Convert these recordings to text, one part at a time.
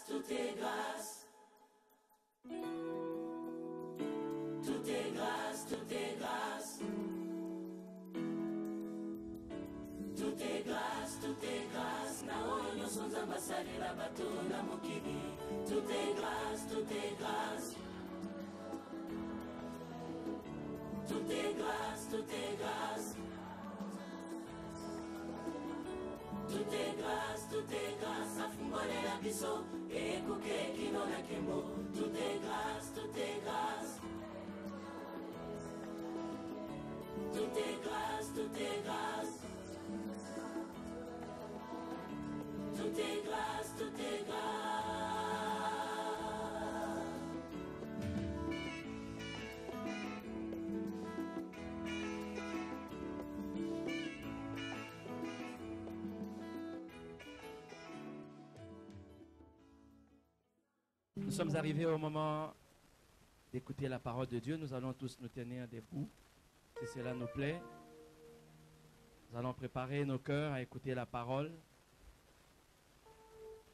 tout est grâce. Tout est grâce, tout est grâce. Tout est grâce, tout est grâce. Na oyo nyonso Nzambe asalela bato na mokili. Tout est grâce, tout est grâce. Tout est grâce, tout est grâce. Tout est grâce, tout est grâce. Afungolela biso ekuke kino na kembo. Tout est grâce, tout est grâce. Tout est grâce, tout est grâce. Tout est grâce, tout est grâce. Nous sommes arrivés au moment d'écouter la parole de Dieu. Nous allons tous nous tenir debout, si cela nous plaît. Nous allons préparer nos cœurs à écouter la parole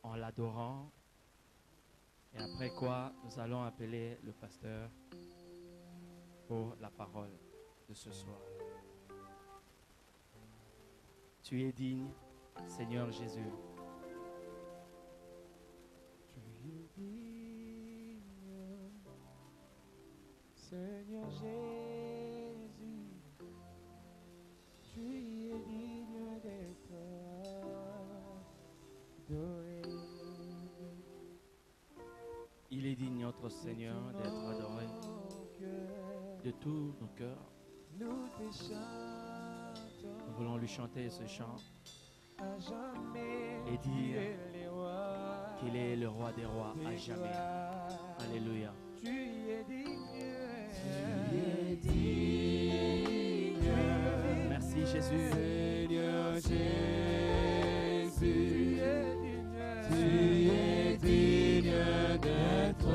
en l'adorant. Et après quoi, nous allons appeler le pasteur pour la parole de ce soir. Tu es digne, Seigneur Jésus. Tu es digne, Seigneur Jésus. Tu es digne d'être adoré. Il est digne, notre Seigneur, d'être adoré de tous nos cœurs. Nous te chantons. Nous voulons lui chanter ce chant À jamais, et dire qu'il est le roi des rois à jamais. Alléluia. Tu es digne. Tu es digne. Merci Jésus. Seigneur Jésus. Tu es digne d'être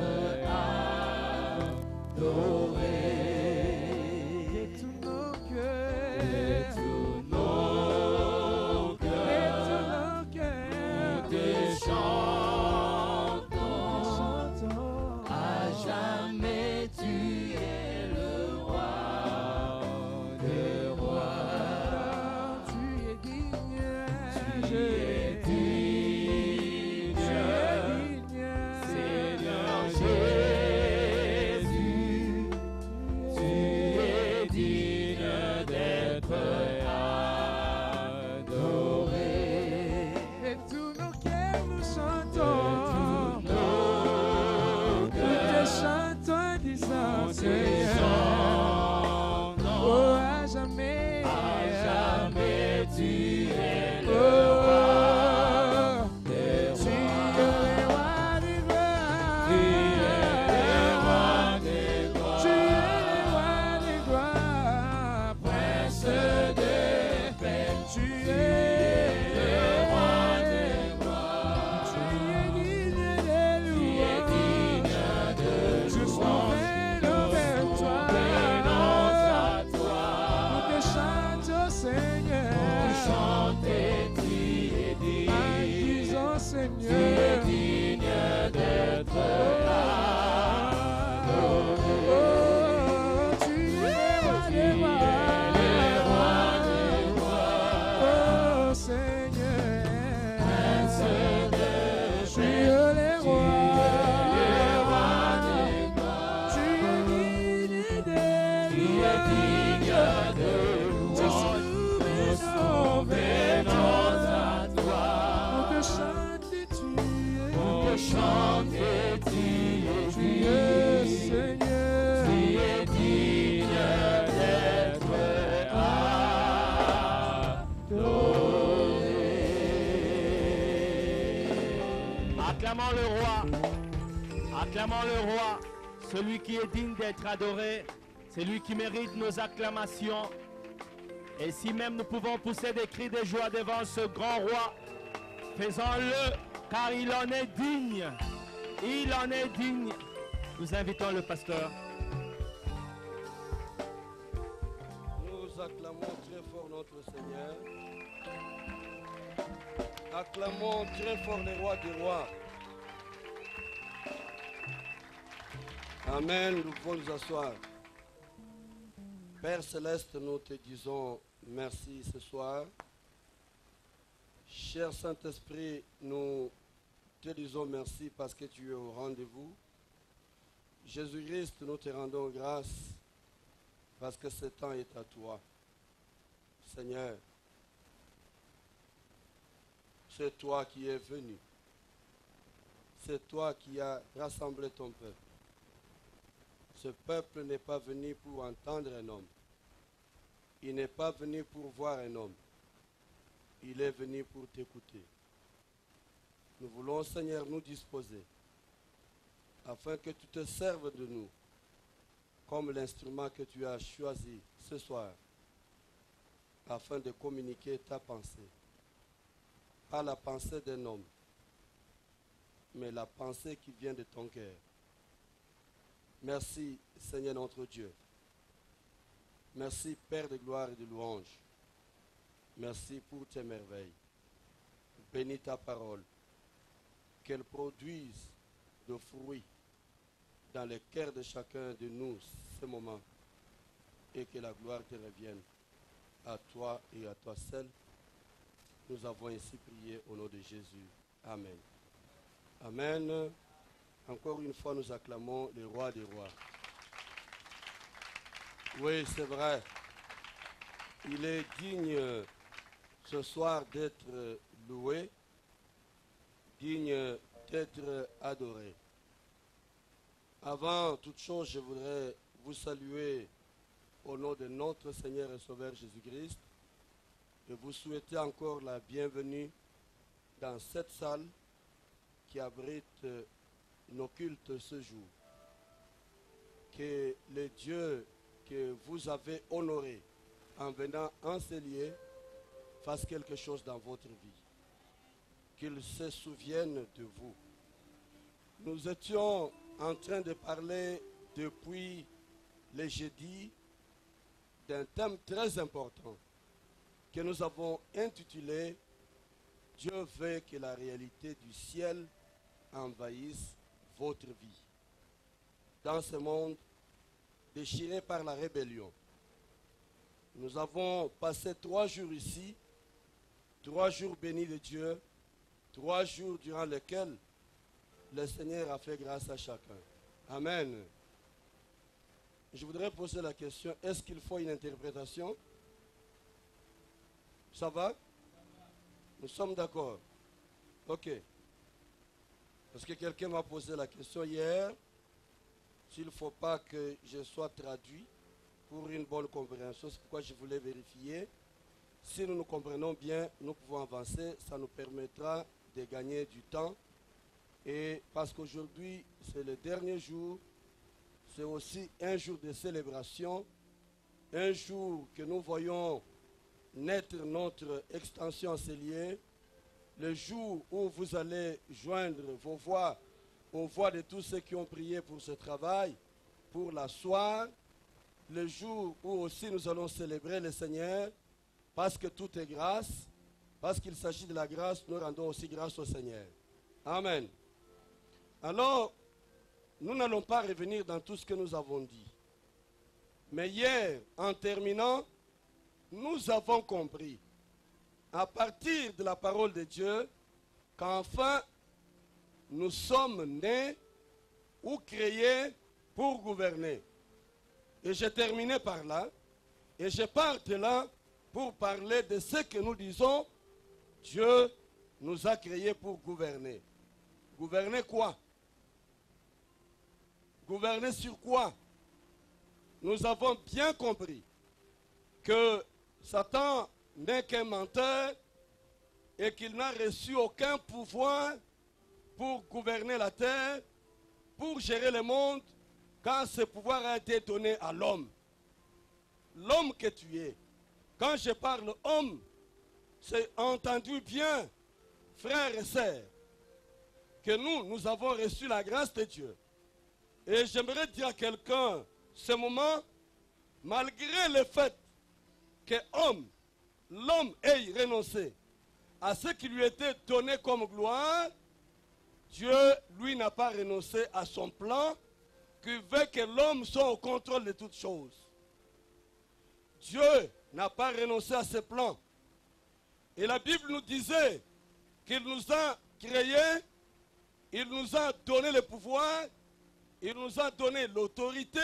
adoré. Et tous nos cœurs. Et tous nos cœurs. Et tous nos cœurs. Nous te chantons. À jamais tu es le roi des rois. Tu es digne. Tu es digne. Seigneur Jésus. Tu es digne d'être adoré. Et tous nos cœurs nous chantons. Nous te chantons disant Seigneur. Oh, à jamais tu es le roi. Tu es le roi des gloires. Tu es le roi des gloires. Tu es le roi des gloires. Prince de paix. Tu es le roi des gloires. Tu es digne de louange. Tu es digne de louange. Tous nos venons vers toi. Nous te chantons, Seigneur. Pour chanter, tu es digne. Accusons, Seigneur. Tu es digne d'être adoré. Oh, tu es le roi des rois. Oh, Seigneur. Prince de tu es le roi. Tu es digne de louange. Tous nous venons à toi. Pour te chanter, tu es Seigneur. Tu es digne d'être adoré. Acclamons le roi. Acclamons le roi. Celui qui est digne d'être adoré. C'est lui qui mérite nos acclamations. Et si même nous pouvons pousser des cris de joie devant ce grand roi, faisons-le, car il en est digne. Il en est digne. Nous invitons le pasteur. Nous acclamons très fort notre Seigneur. Acclamons très fort les rois des rois. Amen, nous pouvons nous asseoir. Père Céleste, nous te disons merci ce soir. Cher Saint-Esprit, nous te disons merci parce que tu es au rendez-vous. Jésus-Christ, nous te rendons grâce parce que ce temps est à toi. Seigneur, c'est toi qui es venu. C'est toi qui as rassemblé ton peuple. Ce peuple n'est pas venu pour entendre un homme. Il n'est pas venu pour voir un homme. Il est venu pour t'écouter. Nous voulons, Seigneur, nous disposer afin que tu te serves de nous comme l'instrument que tu as choisi ce soir afin de communiquer ta pensée. Pas la pensée d'un homme, mais la pensée qui vient de ton cœur. Merci, Seigneur notre Dieu. Merci, Père de gloire et de louange. Merci pour tes merveilles. Bénis ta parole. Qu'elle produise de fruits dans le cœur de chacun de nous ce moment. Et que la gloire te revienne à toi et à toi seul. Nous avons ainsi prié au nom de Jésus. Amen. Amen. Encore une fois, nous acclamons le roi des rois. Oui, c'est vrai. Il est digne ce soir d'être loué, digne d'être adoré. Avant toute chose, je voudrais vous saluer au nom de notre Seigneur et Sauveur Jésus-Christ et vous souhaiter encore la bienvenue dans cette salle qui abrite nos cultes ce jour. Que le Dieu que vous avez honoré en venant en ce lieu fasse quelque chose dans votre vie. Qu'il se souvienne de vous. Nous étions en train de parler depuis le jeudi d'un thème très important que nous avons intitulé « Dieu veut que la réalité du ciel envahisse votre vie. » Dans ce monde déchiré par la rébellion, nous avons passé 3 jours ici, 3 jours bénis de Dieu, 3 jours durant lesquels le Seigneur a fait grâce à chacun. Amen. Je voudrais poser la question, est-ce qu'il faut une interprétation? Ça va? Nous sommes d'accord? Ok. Parce que quelqu'un m'a posé la question hier, s'il ne faut pas que je sois traduit pour une bonne compréhension, c'est pourquoi je voulais vérifier. Si nous nous comprenons bien, nous pouvons avancer, ça nous permettra de gagner du temps. Et parce qu'aujourd'hui, c'est le dernier jour, c'est aussi un jour de célébration, un jour que nous voyons naître notre extension Célier, le jour où vous allez joindre vos voix aux voix de tous ceux qui ont prié pour ce travail, pour l'asseoir, le jour où aussi nous allons célébrer le Seigneur, parce que tout est grâce, parce qu'il s'agit de la grâce, nous rendons aussi grâce au Seigneur. Amen. Alors, nous n'allons pas revenir dans tout ce que nous avons dit. Mais hier, en terminant, nous avons compris, à partir de la parole de Dieu, qu'enfin, nous sommes nés ou créés pour gouverner. Et j'ai terminé par là, et je pars de là pour parler de ce que nous disons, Dieu nous a créés pour gouverner. Gouverner quoi? Gouverner sur quoi? Nous avons bien compris que Satan n'est qu'un menteur et qu'il n'a reçu aucun pouvoir pour gouverner la terre, pour gérer le monde, quand ce pouvoir a été donné à l'homme. L'homme que tu es. Quand je parle homme, c'est entendu bien, frères et sœurs, que nous avons reçu la grâce de Dieu. Et j'aimerais dire à quelqu'un, ce moment, malgré le fait que l'homme ait renoncé à ce qui lui était donné comme gloire, Dieu, lui, n'a pas renoncé à son plan qui veut que l'homme soit au contrôle de toutes choses. Dieu n'a pas renoncé à ses plans. Et la Bible nous disait qu'il nous a créés, il nous a donné le pouvoir, il nous a donné l'autorité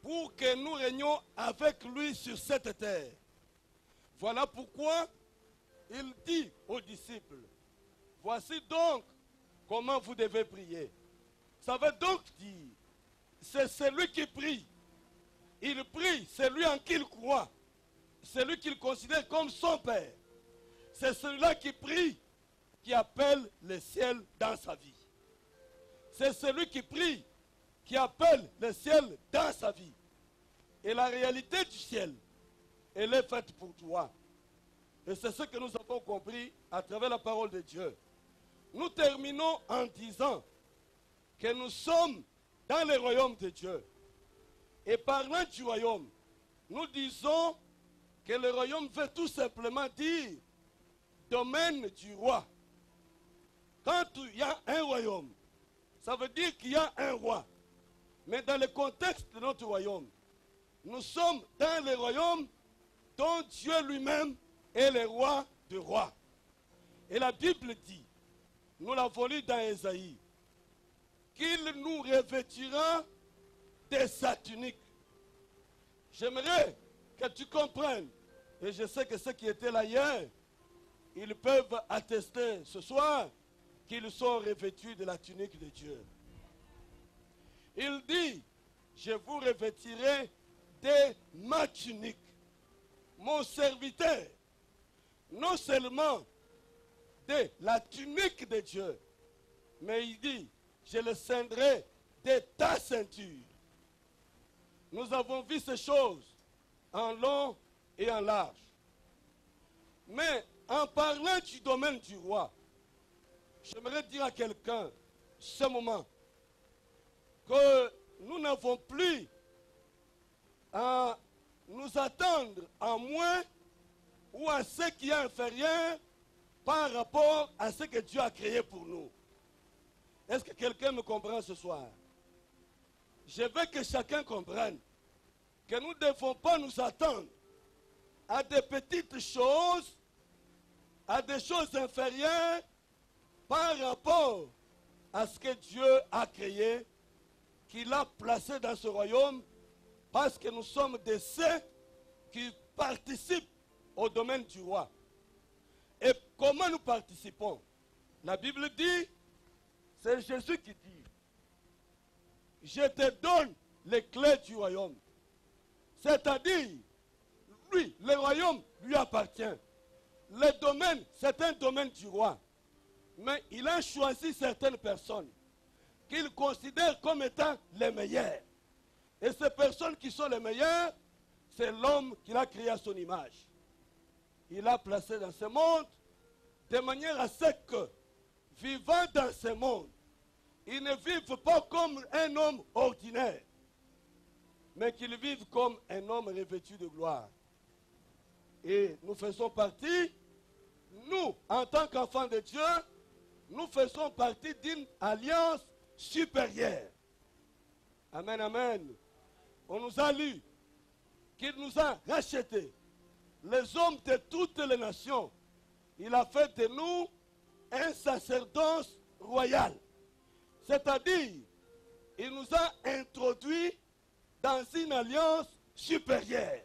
pour que nous régnions avec lui sur cette terre. Voilà pourquoi il dit aux disciples, voici donc comment vous devez prier. Ça veut donc dire, c'est celui qui prie. Il prie, c'est lui en qui il croit. C'est lui qu'il considère comme son Père. C'est celui-là qui prie, qui appelle le ciel dans sa vie. C'est celui qui prie, qui appelle le ciel dans sa vie. Et la réalité du ciel, elle est faite pour toi. Et c'est ce que nous avons compris à travers la parole de Dieu. Nous terminons en disant que nous sommes dans le royaume de Dieu. Et parlant du royaume, nous disons que le royaume veut tout simplement dire domaine du roi. Quand il y a un royaume, ça veut dire qu'il y a un roi. Mais dans le contexte de notre royaume, nous sommes dans le royaume dont Dieu lui-même est le roi de rois. Et la Bible dit, nous l'avons lu dans Ésaïe, qu'il nous revêtira de sa tunique. J'aimerais que tu comprennes, et je sais que ceux qui étaient là hier, ils peuvent attester ce soir qu'ils sont revêtus de la tunique de Dieu. Il dit, je vous revêtirai de ma tunique, mon serviteur, non seulement de la tunique de Dieu, mais il dit, je le ceindrai de ta ceinture. Nous avons vu ces choses en long et en large. Mais en parlant du domaine du roi, j'aimerais dire à quelqu'un, ce moment, que nous n'avons plus à nous attendre à moins ou à ce qui est inférieur par rapport à ce que Dieu a créé pour nous. Est-ce que quelqu'un me comprend ce soir? Je veux que chacun comprenne que nous ne devons pas nous attendre à des petites choses, à des choses inférieures par rapport à ce que Dieu a créé, qu'il a placé dans ce royaume, parce que nous sommes des ceux qui participent au domaine du roi. Et comment nous participons? La Bible dit, c'est Jésus qui dit, je te donne les clés du royaume. C'est-à-dire, lui, le royaume lui appartient. Le domaine, c'est un domaine du roi. Mais il a choisi certaines personnes qu'il considère comme étant les meilleures. Et ces personnes qui sont les meilleures, c'est l'homme qu'il a créé à son image. Il a placé dans ce monde de manière à ce que, vivant dans ce monde, ils ne vivent pas comme un homme ordinaire, mais qu'ils vivent comme un homme revêtu de gloire. Et nous faisons partie, nous, en tant qu'enfants de Dieu, nous faisons partie d'une alliance supérieure. Amen, amen. On nous a lu qu'il nous a rachetés, les hommes de toutes les nations. Il a fait de nous un sacerdoce royal. C'est-à-dire, il nous a introduits dans une alliance supérieure.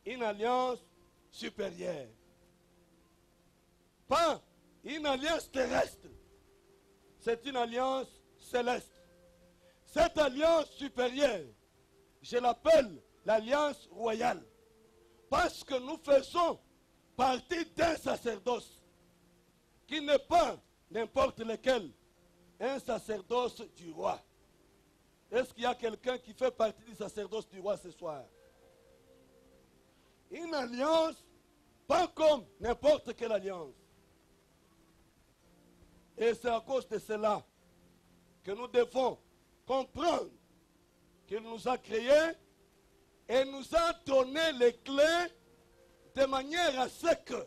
Une alliance supérieure. Pas une alliance terrestre. C'est une alliance céleste. Cette alliance supérieure, je l'appelle l'alliance royale. Parce que nous faisons partie d'un sacerdoce qui n'est pas n'importe lequel, un sacerdoce du roi. Est-ce qu'il y a quelqu'un qui fait partie du sacerdoce du roi ce soir? Une alliance, pas comme n'importe quelle alliance. Et c'est à cause de cela que nous devons comprendre qu'il nous a créés et nous a donné les clés de manière à ce que,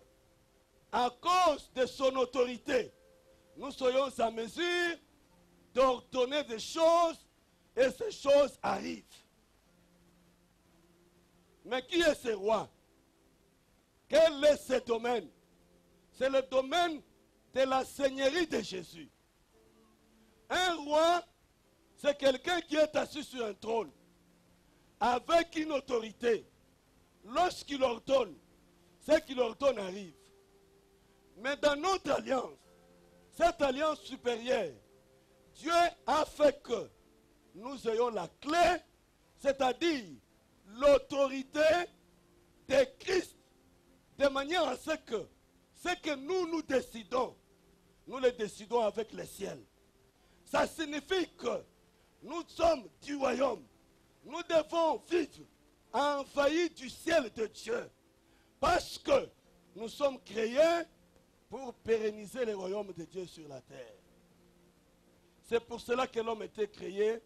à cause de son autorité, nous soyons en mesure d'ordonner des choses et ces choses arrivent. Mais qui est ce roi? Quel est ce domaine? C'est le domaine de la seigneurie de Jésus. Un roi, c'est quelqu'un qui est assis sur un trône avec une autorité. Lorsqu'il ordonne, ce qu'il ordonne arrive. Mais dans notre alliance, cette alliance supérieure, Dieu a fait que nous ayons la clé, c'est-à-dire l'autorité de Christ, de manière à ce que nous décidons, nous le décidons avec le ciel. Ça signifie que nous sommes du royaume. Nous devons vivre envahis du ciel de Dieu. Parce que nous sommes créés pour pérenniser le royaume de Dieu sur la terre. C'est pour cela que l'homme était créé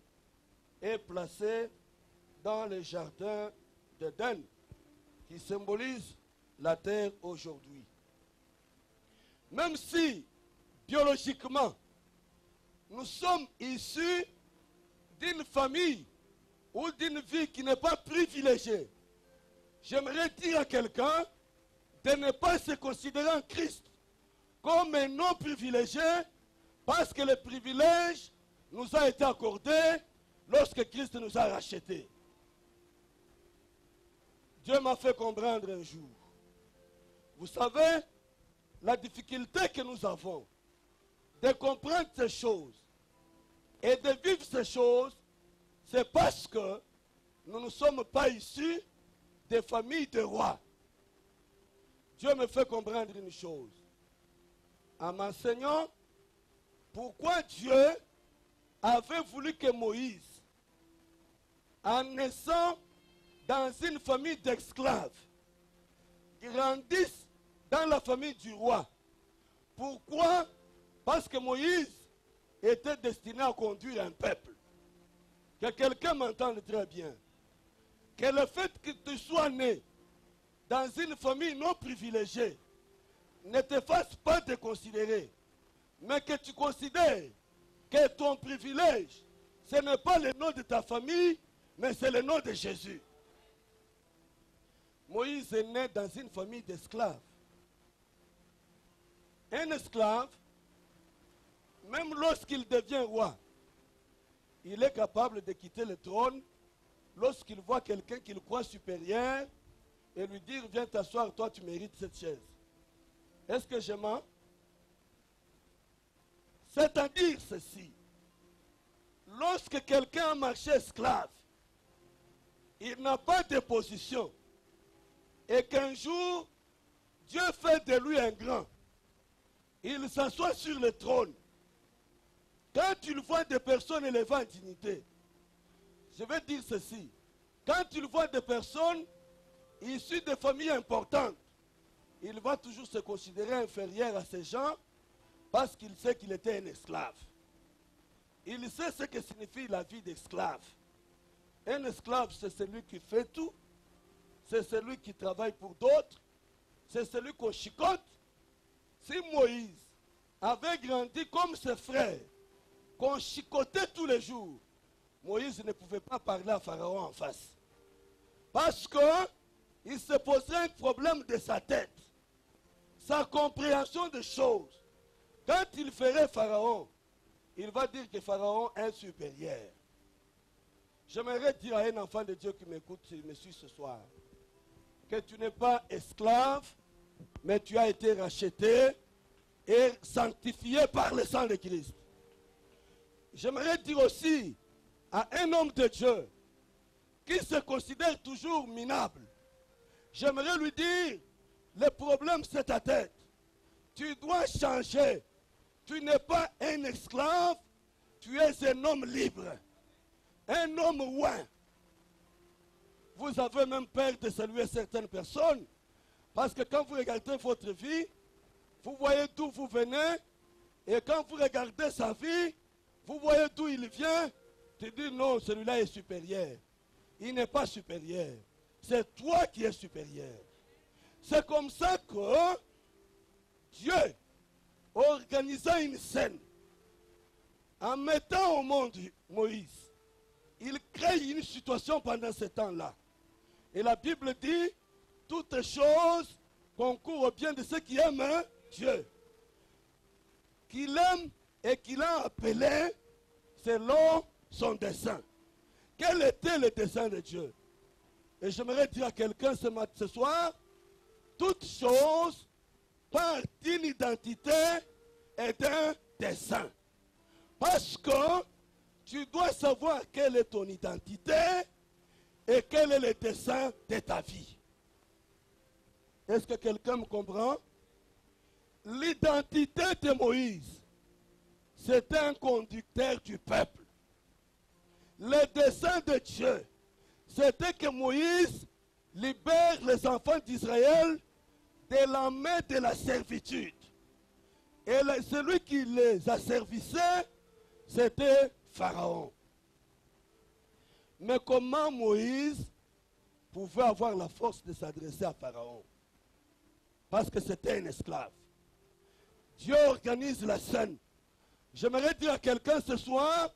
et placé dans le jardin d'Éden, qui symbolise la terre aujourd'hui. Même si, biologiquement, nous sommes issus d'une famille ou d'une vie qui n'est pas privilégiée, j'aimerais dire à quelqu'un de ne pas se considérer en Christ comme un non privilégié, parce que le privilège nous a été accordé lorsque Christ nous a rachetés. Dieu m'a fait comprendre un jour. Vous savez, la difficulté que nous avons de comprendre ces choses et de vivre ces choses, c'est parce que nous ne sommes pas issus des familles de rois. Dieu me fait comprendre une chose. En m'enseignant pourquoi Dieu avait voulu que Moïse, en naissant dans une famille d'esclaves, grandisse dans la famille du roi. Pourquoi? Parce que Moïse était destiné à conduire un peuple. Que quelqu'un m'entende très bien. Que le fait que tu sois né dans une famille non privilégiée ne te fasse pas te considérer, mais que tu considères que ton privilège, ce n'est pas le nom de ta famille, mais c'est le nom de Jésus. Moïse est né dans une famille d'esclaves. Un esclave, même lorsqu'il devient roi, il est capable de quitter le trône lorsqu'il voit quelqu'un qu'il croit supérieur et lui dire, viens t'asseoir, toi tu mérites cette chaise. Est-ce que je mens? C'est-à-dire ceci. Lorsque quelqu'un a marché esclave, il n'a pas de position, et qu'un jour, Dieu fait de lui un grand, il s'assoit sur le trône. Quand tu vois des personnes élevées en dignité, je vais dire ceci. Quand tu vois des personnes issues de familles importantes, il va toujours se considérer inférieur à ces gens parce qu'il sait qu'il était un esclave. Il sait ce que signifie la vie d'esclave. Un esclave, c'est celui qui fait tout, c'est celui qui travaille pour d'autres, c'est celui qu'on chicote. Si Moïse avait grandi comme ses frères, qu'on chicotait tous les jours, Moïse ne pouvait pas parler à Pharaon en face. Parce qu'il se posait un problème de sa tête. Sa compréhension des choses. Quand il ferait Pharaon, il va dire que Pharaon est supérieur. J'aimerais dire à un enfant de Dieu qui m'écoute, qui me suit ce soir, que tu n'es pas esclave, mais tu as été racheté et sanctifié par le sang de Christ. J'aimerais dire aussi à un homme de Dieu qui se considère toujours minable, j'aimerais lui dire, le problème c'est ta tête. Tu dois changer. Tu n'es pas un esclave, tu es un homme libre. Un homme roi. Vous avez même peur de saluer certaines personnes, parce que quand vous regardez votre vie, vous voyez d'où vous venez, et quand vous regardez sa vie, vous voyez d'où il vient, tu dis non, celui-là est supérieur. Il n'est pas supérieur. C'est toi qui es supérieur. C'est comme ça que Dieu organisa une scène En mettant au monde Moïse, il crée une situation pendant ce temps-là. Et la Bible dit, toutes choses concourent au bien de ceux qui aiment Dieu. Qu'il aime et qu'il a appelé selon son dessein. Quel était le dessein de Dieu? Et j'aimerais dire à quelqu'un ce soir, toutes choses partent d'une identité et d'un dessein. Parce que tu dois savoir quelle est ton identité et quel est le dessein de ta vie. Est-ce que quelqu'un me comprend? L'identité de Moïse, c'était un conducteur du peuple. Le dessein de Dieu, c'était que Moïse libère les enfants d'Israël de la main de la servitude. Et celui qui les asservissait, c'était Pharaon. Mais comment Moïse pouvait avoir la force de s'adresser à Pharaon? Parce que c'était un esclave. Dieu organise la scène. J'aimerais dire à quelqu'un ce soir,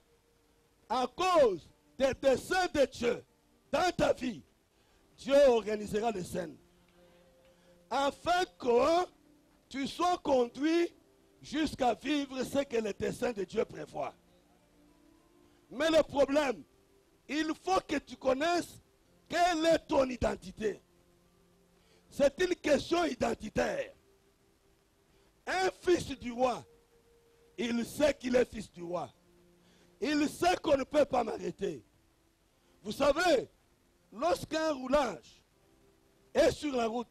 à cause des desseins de Dieu dans ta vie, Dieu organisera les scènes. Afin que tu sois conduit jusqu'à vivre ce que le dessein de Dieu prévoit. Mais le problème, il faut que tu connaisses quelle est ton identité. C'est une question identitaire. Un fils du roi, il sait qu'il est fils du roi. Il sait qu'on ne peut pas m'arrêter. Vous savez, lorsqu'un roulage est sur la route,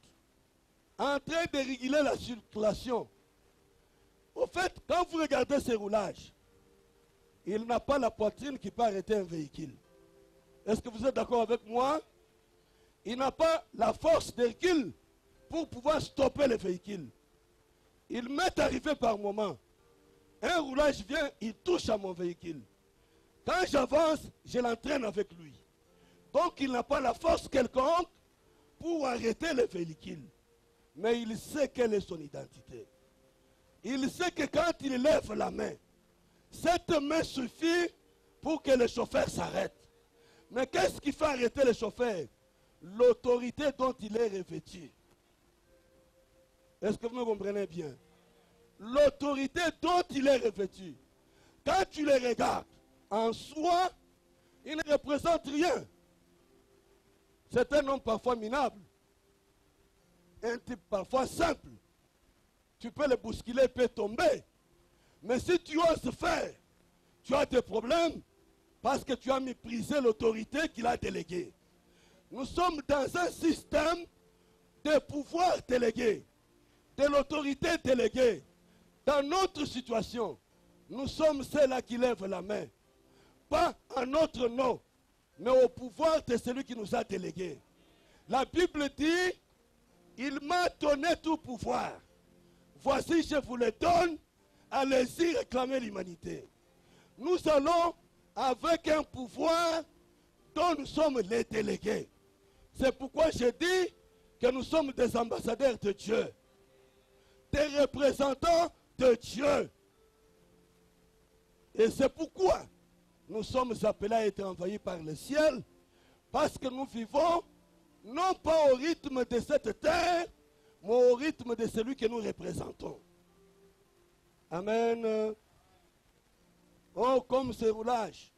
en train de réguler la circulation, au fait, quand vous regardez ce roulage, il n'a pas la poitrine qui peut arrêter un véhicule. Est-ce que vous êtes d'accord avec moi? Il n'a pas la force de recul pour pouvoir stopper le véhicule. Il m'est arrivé par moment. Un roulage vient, il touche à mon véhicule. Quand j'avance, je l'entraîne avec lui. Donc il n'a pas la force quelconque pour arrêter le véhicule. Mais il sait quelle est son identité. Il sait que quand il lève la main, cette main suffit pour que le chauffeur s'arrête. Mais qu'est-ce qui fait arrêter le chauffeur? L'autorité dont il est revêtu. Est-ce que vous me comprenez bien? L'autorité dont il est revêtu. Quand tu le regardes, en soi, il ne représente rien. C'est un homme parfois minable. Un type parfois simple. Tu peux le bousculer, il peut tomber. Mais si tu oses faire, tu as des problèmes parce que tu as méprisé l'autorité qu'il a déléguée. Nous sommes dans un système de pouvoir délégué, de l'autorité déléguée. Dans notre situation, nous sommes ceux-là qui lèvent la main. Pas à notre nom, mais au pouvoir de celui qui nous a délégués. La Bible dit, il m'a donné tout pouvoir. Voici, je vous le donne, allez-y réclamer l'humanité. Nous allons avec un pouvoir dont nous sommes les délégués. C'est pourquoi je dis que nous sommes des ambassadeurs de Dieu, des représentants de Dieu. Et c'est pourquoi nous sommes appelés à être envahis par le ciel, parce que nous vivons non pas au rythme de cette terre, mais au rythme de celui que nous représentons. Amen. Oh, comme ce roulage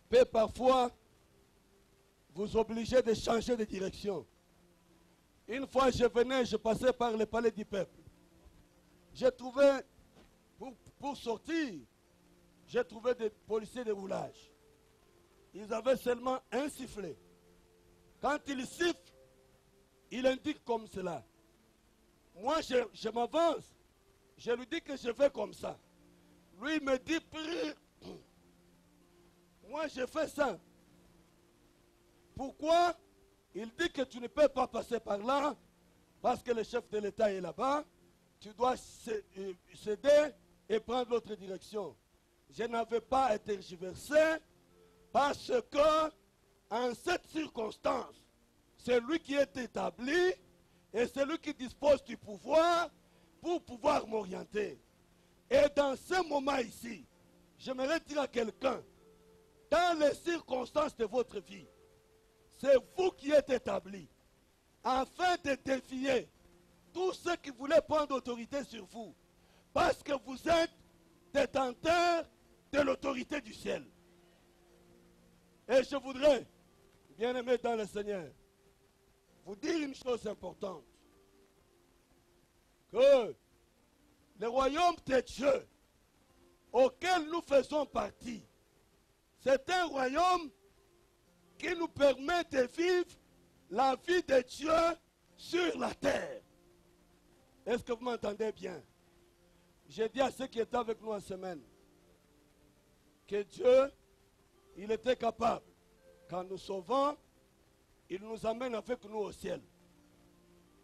peut parfois vous obliger de changer de direction. Une fois je venais, je passais par le palais du peuple. J'ai trouvé, pour sortir, j'ai trouvé des policiers de roulage. Ils avaient seulement un sifflet. Quand ils sifflent, il indique comme cela. Moi, je m'avance. Je lui dis que je vais comme ça. Lui, il me dit, moi, je fais ça. Pourquoi? Il dit que tu ne peux pas passer par là, parce que le chef de l'État est là-bas. Tu dois céder et prendre l'autre direction. Je n'avais pas à tergiverser, parce que, en cette circonstance, c'est lui qui est établi et c'est lui qui dispose du pouvoir pour pouvoir m'orienter. Et dans ce moment ici, j'aimerais dire à quelqu'un, dans les circonstances de votre vie, c'est vous qui êtes établi afin de défier tous ceux qui voulaient prendre autorité sur vous. Parce que vous êtes détenteurs de l'autorité du ciel. Et je voudrais, bien-aimés dans le Seigneur, vous dire une chose importante. Que le royaume de Dieu auquel nous faisons partie, c'est un royaume qui nous permet de vivre la vie de Dieu sur la terre. Est-ce que vous m'entendez bien? J'ai dit à ceux qui étaient avec nous en semaine que Dieu, il était capable, quand nous sauvons, il nous amène avec nous au ciel.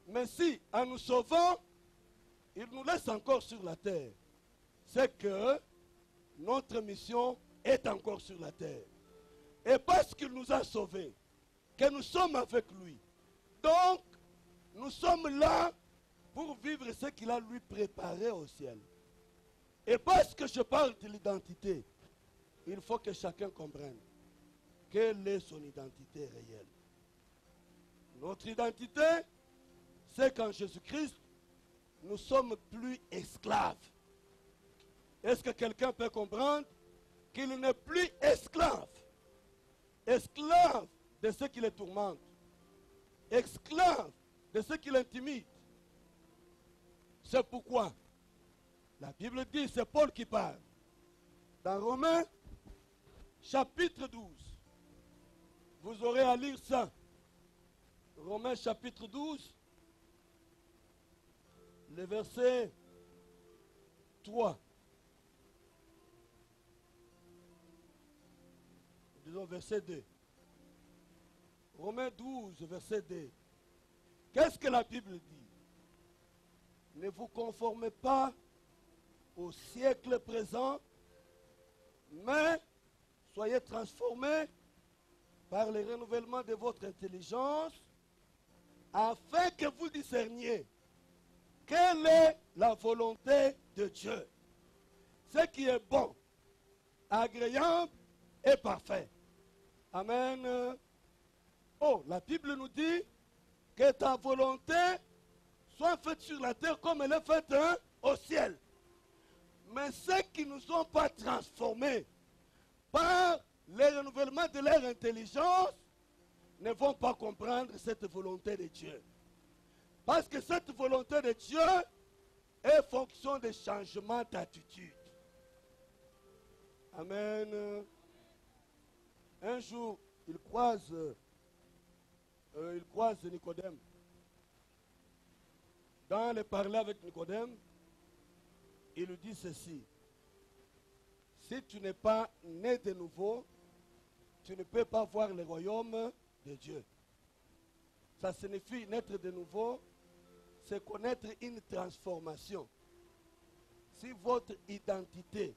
Mais si, en nous sauvant, il nous laisse encore sur la terre, c'est que notre mission est encore sur la terre. Et parce qu'il nous a sauvés, que nous sommes avec lui. Donc, nous sommes là pour vivre ce qu'il a lui préparé au ciel. Et parce que je parle de l'identité, il faut que chacun comprenne quelle est son identité réelle. Notre identité, c'est qu'en Jésus-Christ, nous sommes plus esclaves. Est-ce que quelqu'un peut comprendre qu'il n'est plus esclave? Esclave de ceux qui les tourmentent. Esclave de ceux qui l'intimident. C'est pourquoi la Bible dit, c'est Paul qui parle. Dans Romains, chapitre 12. Vous aurez à lire ça. Romains chapitre 12, le verset 3. Disons verset 2. Romains 12, verset 2. Qu'est-ce que la Bible dit? Ne vous conformez pas au siècle présent, mais soyez transformés par le renouvellement de votre intelligence, afin que vous discerniez quelle est la volonté de Dieu, ce qui est bon, agréable et parfait. Amen. Oh, la Bible nous dit que ta volonté soit faite sur la terre comme elle est faite au ciel. Mais ceux qui ne sont pas transformés par le renouvellement de leur intelligence ne vont pas comprendre cette volonté de Dieu. Parce que cette volonté de Dieu est fonction de changement d'attitude. Amen. Un jour, il croise Nicodème. Dans le parler avec Nicodème, il lui dit ceci. Si tu n'es pas né de nouveau, tu ne peux pas voir le royaume de Dieu. Ça signifie naître de nouveau, c'est connaître une transformation. Si votre identité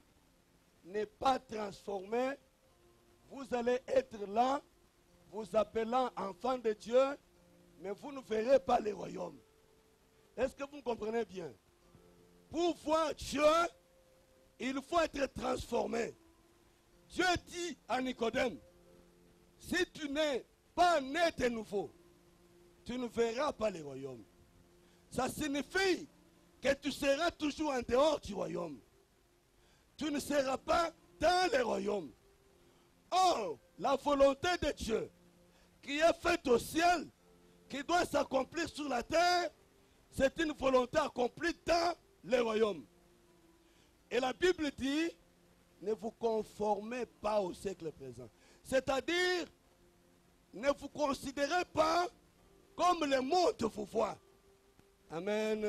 n'est pas transformée, vous allez être là, vous appelant enfant de Dieu, mais vous ne verrez pas le royaume. Est-ce que vous me comprenez bien? Pour voir Dieu, il faut être transformé. Dieu dit à Nicodème, si tu n'es pas né de nouveau, tu ne verras pas le royaume. Ça signifie que tu seras toujours en dehors du royaume. Tu ne seras pas dans le royaume. Or, la volonté de Dieu, qui est faite au ciel, qui doit s'accomplir sur la terre, c'est une volonté accomplie dans le royaume. Et la Bible dit, ne vous conformez pas au siècle présent. C'est-à-dire, ne vous considérez pas comme le monde vous voit. Amen.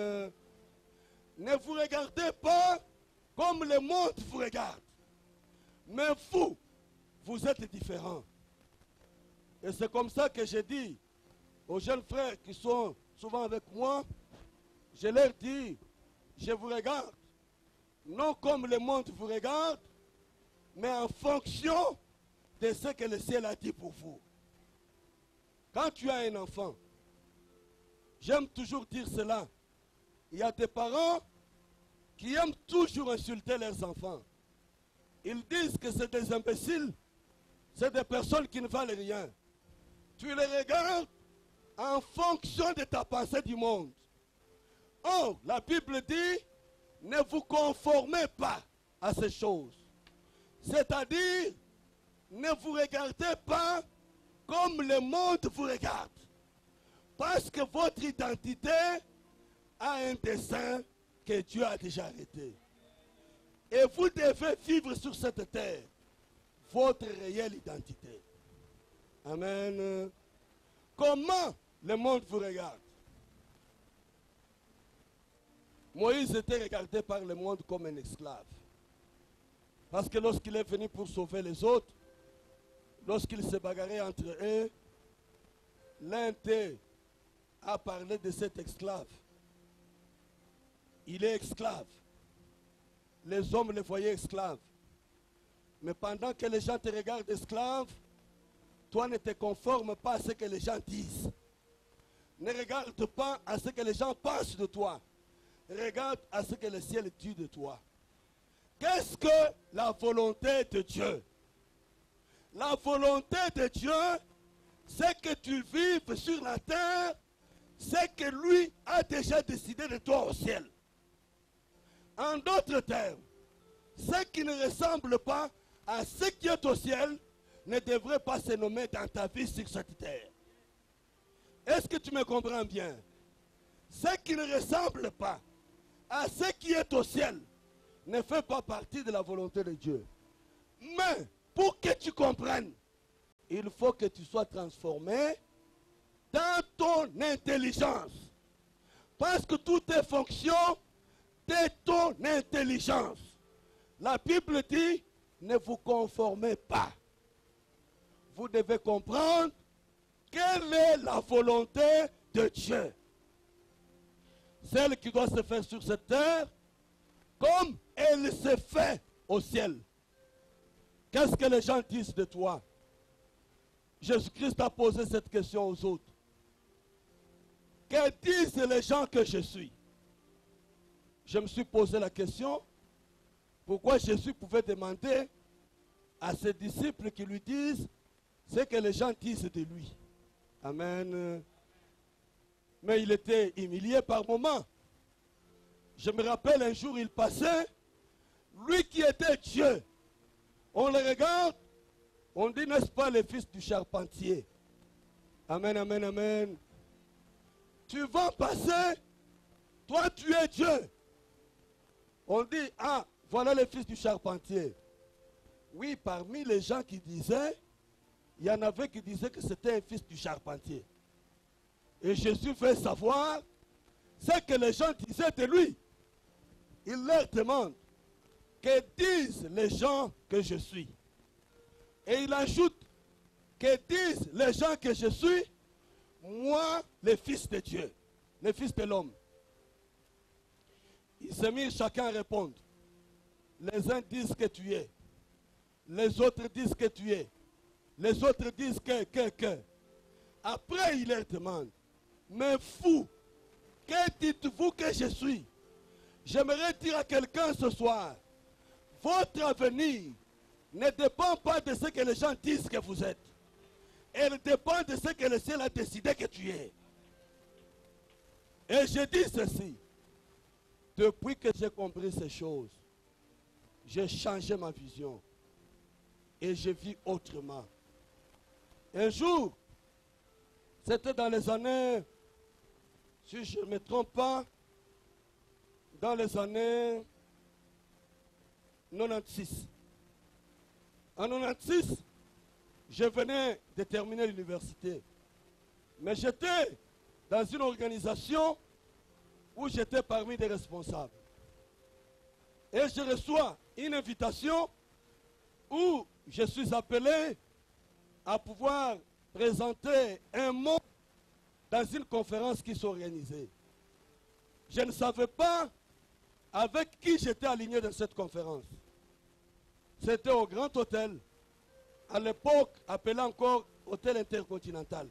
Ne vous regardez pas comme le monde vous regarde. Mais vous, vous êtes différents. Et c'est comme ça que je dis aux jeunes frères qui sont souvent avec moi, je leur dis, je vous regarde, non comme le monde vous regarde, mais en fonction de ce que le ciel a dit pour vous. Quand tu as un enfant, j'aime toujours dire cela, il y a des parents qui aiment toujours insulter leurs enfants. Ils disent que c'est des imbéciles, c'est des personnes qui ne valent rien. Tu les regardes en fonction de ta pensée du monde. Or, la Bible dit, ne vous conformez pas à ces choses. C'est-à-dire, ne vous regardez pas comme le monde vous regarde. Parce que votre identité a un dessein que Dieu a déjà arrêté. Et vous devez vivre sur cette terre votre réelle identité. Amen. Comment le monde vous regarde? Moïse était regardé par le monde comme un esclave. Parce que lorsqu'il est venu pour sauver les autres, lorsqu'il se bagarrait entre eux, l'un d'eux a parlé de cet esclave. Il est esclave. Les hommes le voyaient esclave. Mais pendant que les gens te regardent esclave, toi ne te conformes pas à ce que les gens disent. Ne regarde pas à ce que les gens pensent de toi. Regarde à ce que le ciel dit de toi. Qu'est-ce que la volonté de Dieu? La volonté de Dieu, c'est que tu vives sur la terre, c'est que lui a déjà décidé de toi au ciel. En d'autres termes, ce qui ne ressemble pas à ce qui est au ciel ne devrait pas se nommer dans ta vie sur cette terre. Est-ce que tu me comprends bien? Ce qui ne ressemble pas à ce qui est au ciel ne fait pas partie de la volonté de Dieu. Mais pour que tu comprennes, il faut que tu sois transformé dans ton intelligence. Parce que tout est fonction de ton intelligence. La Bible dit, ne vous conformez pas. Vous devez comprendre quelle est la volonté de Dieu. Celle qui doit se faire sur cette terre, comme elle se fait au ciel. Qu'est-ce que les gens disent de toi? Jésus-Christ a posé cette question aux autres. Que disent les gens que je suis? Je me suis posé la question, pourquoi Jésus pouvait demander à ses disciples qui lui disent ce que les gens disent de lui. Amen. Mais il était humilié par moments. Je me rappelle un jour, il passait, lui qui était Dieu. On le regarde, on dit, n'est-ce pas, le fils du charpentier? Amen, amen, amen. Tu vas passer, toi tu es Dieu. On dit, ah, voilà le fils du charpentier. Oui, parmi les gens qui disaient, il y en avait qui disaient que c'était un fils du charpentier. Et Jésus fait savoir ce que les gens disaient de lui. Il leur demande, que disent les gens que je suis? Et il ajoute, que disent les gens que je suis? Moi, le Fils de Dieu, le Fils de l'homme. Il s'est mis chacun à répondre. Les uns disent que tu es. Les autres disent que tu es. Les autres disent que. Après, il leur demande, mais fou, que dites-vous que je suis? J'aimerais dire à quelqu'un ce soir, votre avenir ne dépend pas de ce que les gens disent que vous êtes. Elle dépend de ce que le ciel a décidé que tu es. Et je dis ceci, depuis que j'ai compris ces choses, j'ai changé ma vision et je vis autrement. Un jour, c'était dans les années, si je ne me trompe pas, dans les années 96. En 96, je venais de terminer l'université. Mais j'étais dans une organisation où j'étais parmi les responsables. Et je reçois une invitation où je suis appelé à pouvoir présenter un mot dans une conférence qui s'organisait. Je ne savais pas avec qui j'étais aligné dans cette conférence. C'était au Grand Hôtel, à l'époque appelé encore Hôtel Intercontinental.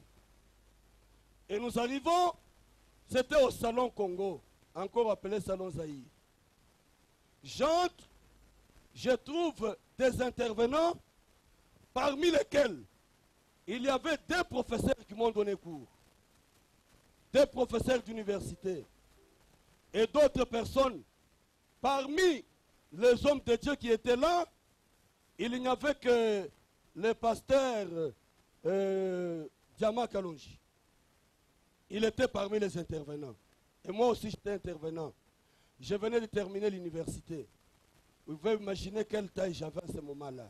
Et nous arrivons, c'était au Salon Congo, encore appelé Salon Zaïre. j'entre, je trouve des intervenants parmi lesquels il y avait deux professeurs qui m'ont donné cours, deux professeurs d'université et d'autres personnes. Parmi les hommes de Dieu qui étaient là, il n'y avait que le pasteur Diama Kalonji. Il était parmi les intervenants. Et moi aussi j'étais intervenant. Je venais de terminer l'université. Vous pouvez imaginer quelle taille j'avais à ce moment-là.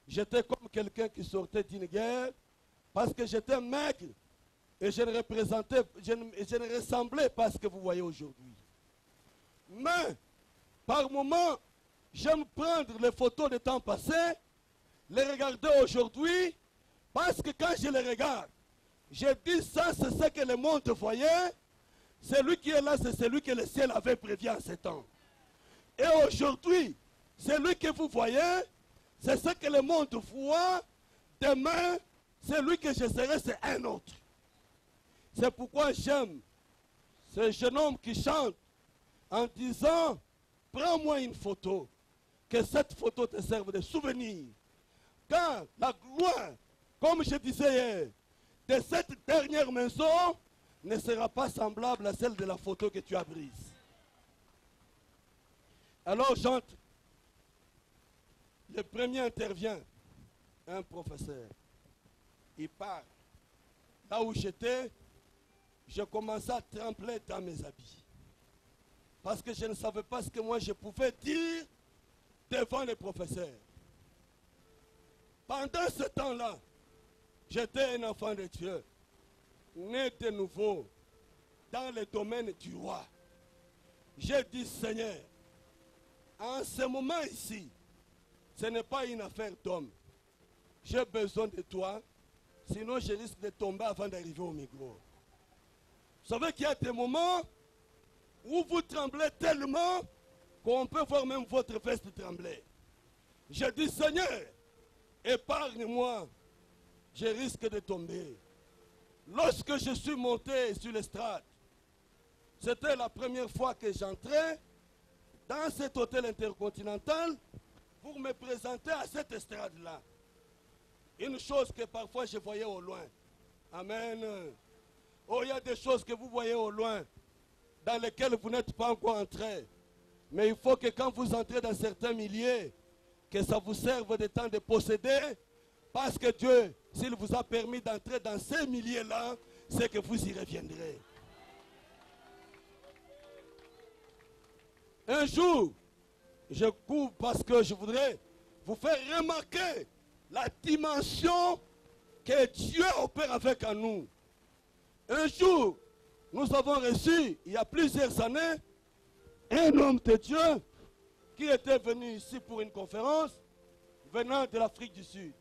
J'étais comme quelqu'un qui sortait d'une guerre parce que j'étais maigre et je ne ressemblais pas à ce que vous voyez aujourd'hui. Mais par moments, j'aime prendre les photos des temps passés, les regarder aujourd'hui, parce que quand je les regarde, je dis ça, c'est ce que le monde voyait. Celui qui est là, c'est celui que le ciel avait prévu en ce temps. Et aujourd'hui, celui que vous voyez, c'est ce que le monde voit. Demain, celui que je serai, c'est un autre. C'est pourquoi j'aime ce jeune homme qui chante en disant, prends-moi une photo, que cette photo te serve de souvenir. Car la gloire, comme je disais hier, de cette dernière maison ne sera pas semblable à celle de la photo que tu as prise. Alors j'entre. Le premier intervient, un professeur. Il part. Là où j'étais, je commençais à trembler dans mes habits. Parce que je ne savais pas ce que moi je pouvais dire devant les professeurs. Pendant ce temps-là, j'étais un enfant de Dieu, né de nouveau dans le domaine du roi. J'ai dit, Seigneur, en ce moment ici, ce n'est pas une affaire d'homme. J'ai besoin de toi, sinon je risque de tomber avant d'arriver au micro. Vous savez qu'il y a des moments où vous tremblez tellement qu'on peut voir même votre veste trembler. Je dis, Seigneur, épargne-moi, je risque de tomber. Lorsque je suis monté sur l'estrade, c'était la première fois que j'entrais dans cet hôtel intercontinental pour me présenter à cette estrade-là. Une chose que parfois je voyais au loin. Amen. Oh, il y a des choses que vous voyez au loin, dans lesquelles vous n'êtes pas encore entré. Mais il faut que quand vous entrez dans certains milieux, que ça vous serve de temps de posséder, parce que Dieu, s'il vous a permis d'entrer dans ces milieux-là, c'est que vous y reviendrez. Un jour, je coupe parce que je voudrais vous faire remarquer la dimension que Dieu opère avec en nous. Un jour, nous avons reçu, il y a plusieurs années, un homme de Dieu qui était venu ici pour une conférence venant de l'Afrique du Sud.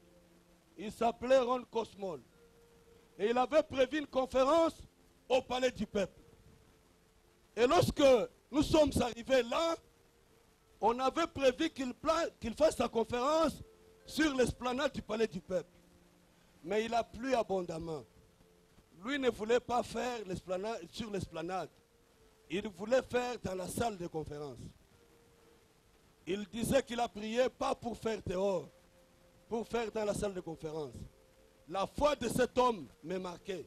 Il s'appelait Ron Cosmol. Et il avait prévu une conférence au Palais du Peuple. Et lorsque nous sommes arrivés là, on avait prévu qu'il fasse sa conférence sur l'esplanade du Palais du Peuple. Mais il a plu abondamment. Lui ne voulait pas faire sur l'esplanade. Il voulait faire dans la salle de conférence. Il disait qu'il a prié pas pour faire dehors, pour faire dans la salle de conférence. La foi de cet homme me marquait.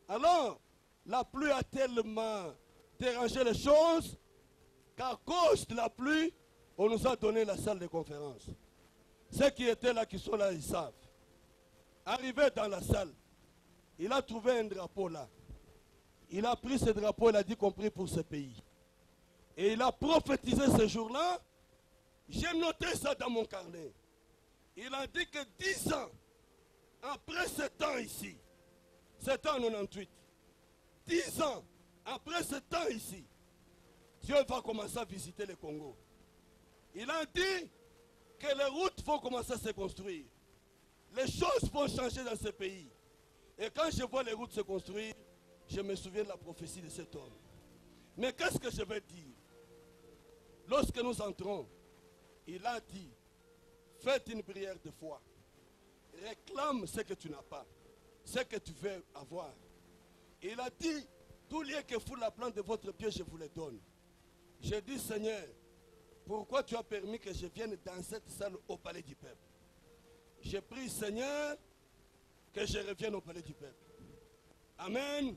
Alors, la pluie a tellement dérangé les choses qu'à cause de la pluie, on nous a donné la salle de conférence. Ceux qui étaient là, qui sont là, ils savent. Arrivé dans la salle, il a trouvé un drapeau là. Il a pris ce drapeau, il a dit qu'on prie pour ce pays. Et il a prophétisé ce jour-là. J'ai noté ça dans mon carnet. Il a dit que 10 ans après ce temps ici, c'est en 98, 10 ans après ce temps ici, Dieu va commencer à visiter le Congo. Il a dit que les routes vont commencer à se construire. Les choses vont changer dans ce pays. Et quand je vois les routes se construire, je me souviens de la prophétie de cet homme. Mais qu'est-ce que je vais dire? Lorsque nous entrons, il a dit, faites une prière de foi. Réclame ce que tu n'as pas, ce que tu veux avoir. Il a dit, tout lieu que fout la plante de votre pied, je vous le donne. J'ai dit, Seigneur, pourquoi tu as permis que je vienne dans cette salle au palais du peuple? J'ai prié, Seigneur, que je revienne au palais du peuple. Amen.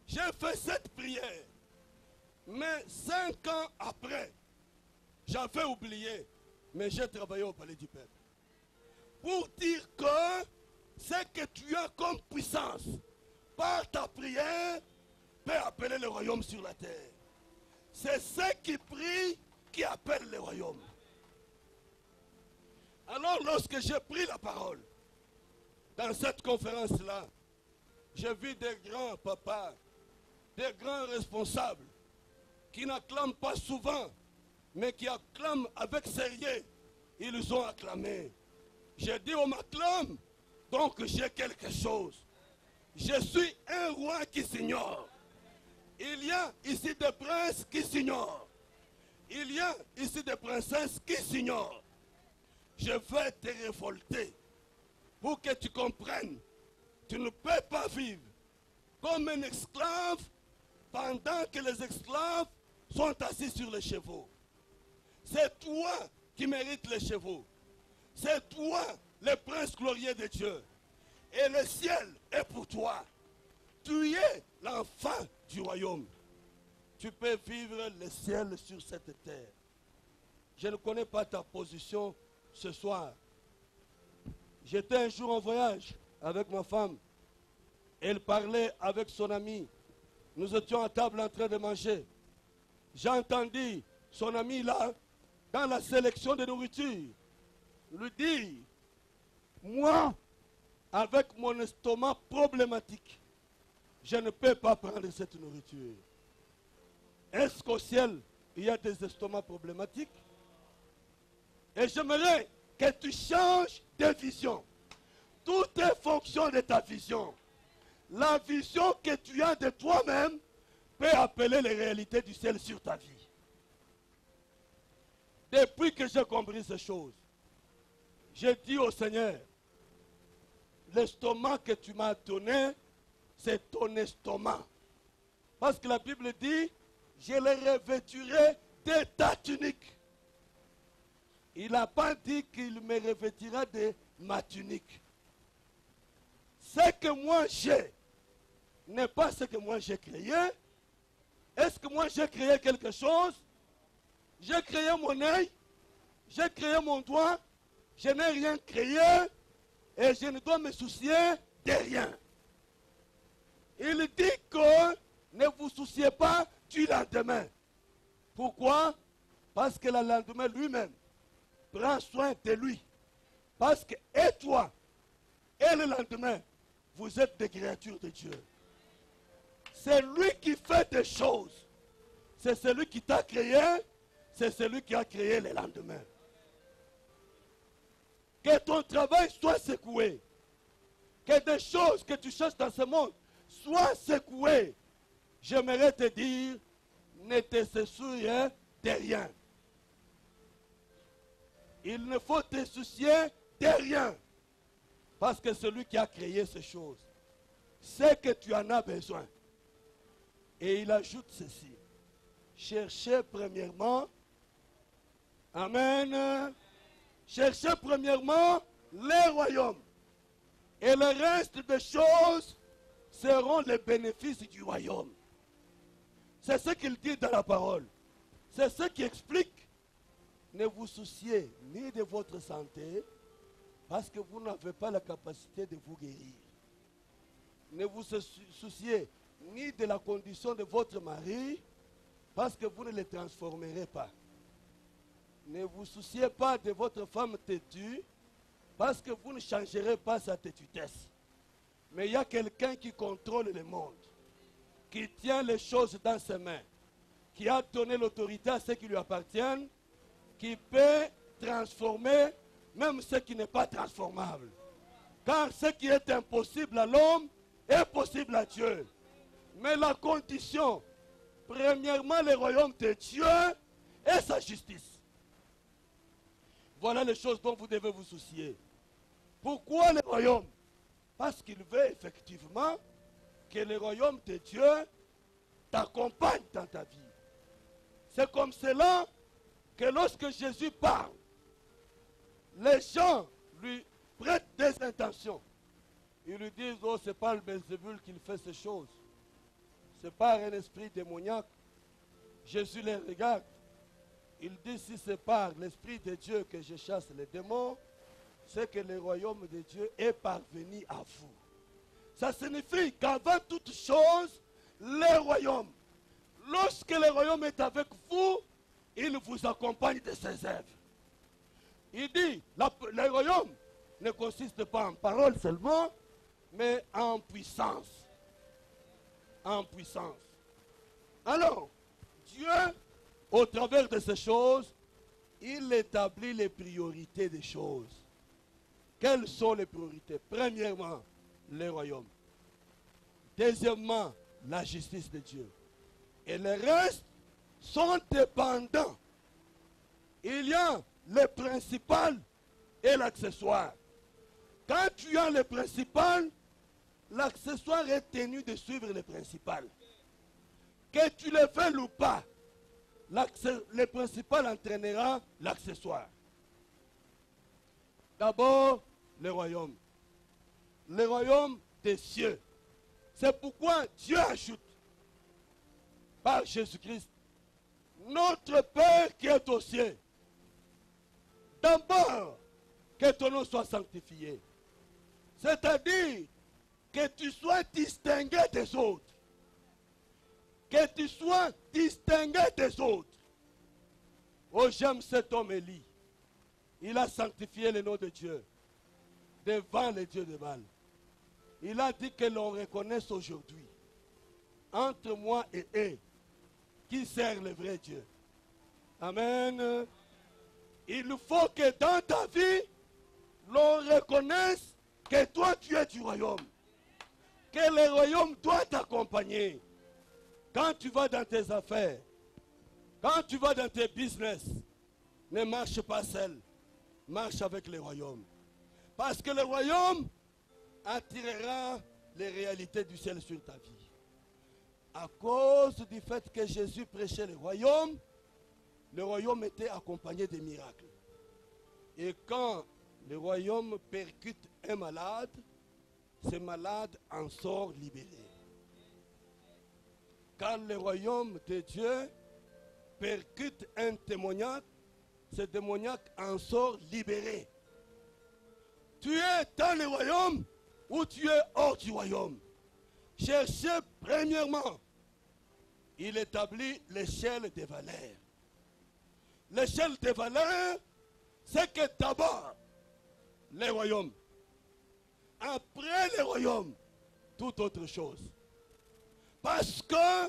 J'ai fait cette prière. Mais 5 ans après, j'avais oublié, mais j'ai travaillé au palais du peuple. Pour dire que ce que tu as comme puissance, par ta prière, peut appeler le royaume sur la terre. C'est ceux qui prient qui appellent le royaume. Alors lorsque j'ai pris la parole, dans cette conférence-là, j'ai vu des grands papas, des grands responsables, qui n'acclament pas souvent, mais qui acclament avec sérieux. Ils ont acclamé. J'ai dit, on m'acclame, donc j'ai quelque chose. Je suis un roi qui s'ignore. Il y a ici des princes qui s'ignorent. Il y a ici des princesses qui s'ignorent. Je vais te révolter pour que tu comprennes. Tu ne peux pas vivre comme un esclave pendant que les esclaves sont assis sur les chevaux. C'est toi qui mérites les chevaux. C'est toi le prince glorieux de Dieu. Et le ciel est pour toi. Tu es l'enfant du royaume. Tu peux vivre le ciel sur cette terre. Je ne connais pas ta position ce soir. J'étais un jour en voyage avec ma femme. Elle parlait avec son ami. Nous étions à table en train de manger. J'ai entendu son ami là, dans la sélection de nourriture, lui dire, moi, avec mon estomac problématique, je ne peux pas prendre cette nourriture. Est-ce qu'au ciel, il y a des estomacs problématiques? Et j'aimerais que tu changes de vision. Tout est fonction de ta vision. La vision que tu as de toi-même peut appeler les réalités du ciel sur ta vie. Depuis que j'ai compris ces choses, j'ai dit au Seigneur, l'estomac que tu m'as donné, c'est ton estomac. Parce que la Bible dit, je le revêtirai de ta tunique. Il n'a pas dit qu'il me revêtira de ma tunique. Ce que moi j'ai n'est pas ce que moi j'ai créé. Est-ce que moi j'ai créé quelque chose? J'ai créé mon œil, j'ai créé mon doigt, je n'ai rien créé et je ne dois me soucier de rien. Il dit que ne vous souciez pas du lendemain. Pourquoi? Parce que le lendemain lui-même prend soin de lui. Parce que et toi et le lendemain, vous êtes des créatures de Dieu. C'est lui qui fait des choses. C'est celui qui t'a créé, c'est celui qui a créé le lendemain. Que ton travail soit secoué. Que des choses que tu cherches dans ce monde soient secouées. J'aimerais te dire, ne te soucie de rien. Il ne faut te soucier de rien. Parce que celui qui a créé ces choses, c'est que tu en as besoin. Et il ajoute ceci. Cherchez premièrement, amen, cherchez premièrement les royaumes. Et le reste des choses seront les bénéfices du royaume. C'est ce qu'il dit dans la parole. C'est ce qui explique. Ne vous souciez ni de votre santé, parce que vous n'avez pas la capacité de vous guérir. Ne vous souciez ni de la condition de votre mari, parce que vous ne le transformerez pas. Ne vous souciez pas de votre femme têtue, parce que vous ne changerez pas sa têtutesse. Mais il y a quelqu'un qui contrôle le monde, qui tient les choses dans ses mains, qui a donné l'autorité à ceux qui lui appartiennent, qui peut transformer même ce qui n'est pas transformable. Car ce qui est impossible à l'homme est possible à Dieu. Mais la condition, premièrement, le royaume de Dieu et sa justice. Voilà les choses dont vous devez vous soucier. Pourquoi le royaume? Parce qu'il veut effectivement que le royaume de Dieu t'accompagne dans ta vie. C'est comme cela que lorsque Jésus parle, les gens lui prêtent des intentions. Ils lui disent, oh, c'est pas le Belzébul qui fait ces choses. C'est pas un esprit démoniaque. Jésus les regarde. Il dit, si c'est par l'Esprit de Dieu que je chasse les démons, c'est que le royaume de Dieu est parvenu à vous. Ça signifie qu'avant toute chose, le royaume, lorsque le royaume est avec vous, il vous accompagne de ses œuvres. Il dit, le royaume ne consiste pas en parole seulement, mais en puissance. En puissance. Alors, Dieu, au travers de ces choses, il établit les priorités des choses. Quelles sont les priorités? Premièrement, le royaume. Deuxièmement, la justice de Dieu. Et le reste sont dépendants. Il y a le principal et l'accessoire. Quand tu as le principal, l'accessoire est tenu de suivre le principal. Que tu le veuilles ou pas, le principal entraînera l'accessoire. D'abord, le royaume. Le royaume des cieux. C'est pourquoi Dieu ajoute, par Jésus-Christ, notre Père qui est aux cieux. D'abord, que ton nom soit sanctifié. C'est-à-dire que tu sois distingué des autres. Que tu sois distingué des autres. Oh, j'aime cet homme Élie. Il a sanctifié le nom de Dieu devant les dieux de Baal. Il a dit que l'on reconnaisse aujourd'hui, entre moi et eux, qui sert le vrai Dieu. Amen. Il faut que dans ta vie, l'on reconnaisse que toi tu es du royaume. Que le royaume doit t'accompagner. Quand tu vas dans tes affaires, quand tu vas dans tes business, ne marche pas seul. Marche avec le royaume. Parce que le royaume attirera les réalités du ciel sur ta vie. À cause du fait que Jésus prêchait le royaume était accompagné de miracles. Et quand le royaume percute un malade, ce malade en sort libéré. Quand le royaume de Dieu percute un démoniaque, ce démoniaque en sort libéré. Tu es dans le royaume ou tu es hors du royaume. Cherchez premièrement, il établit l'échelle des valeurs. L'échelle des valeurs, c'est que d'abord, le royaume. Après le royaume, toute autre chose. Parce que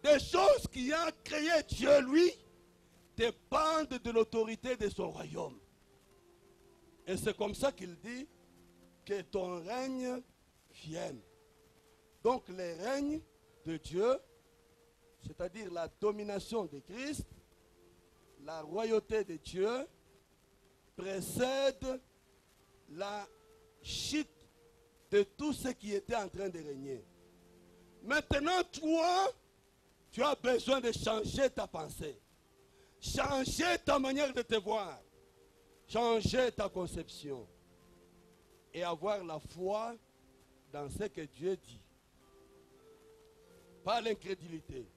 des choses qui a créé Dieu, lui, dépendent de l'autorité de son royaume. Et c'est comme ça qu'il dit que ton règne vienne. Donc le règne de Dieu, c'est-à-dire la domination de Christ, la royauté de Dieu, précède la chute de tout ce qui était en train de régner. Maintenant, toi, tu as besoin de changer ta pensée, changer ta manière de te voir, changer ta conception et avoir la foi dans ce que Dieu dit. Pas l'incrédulité.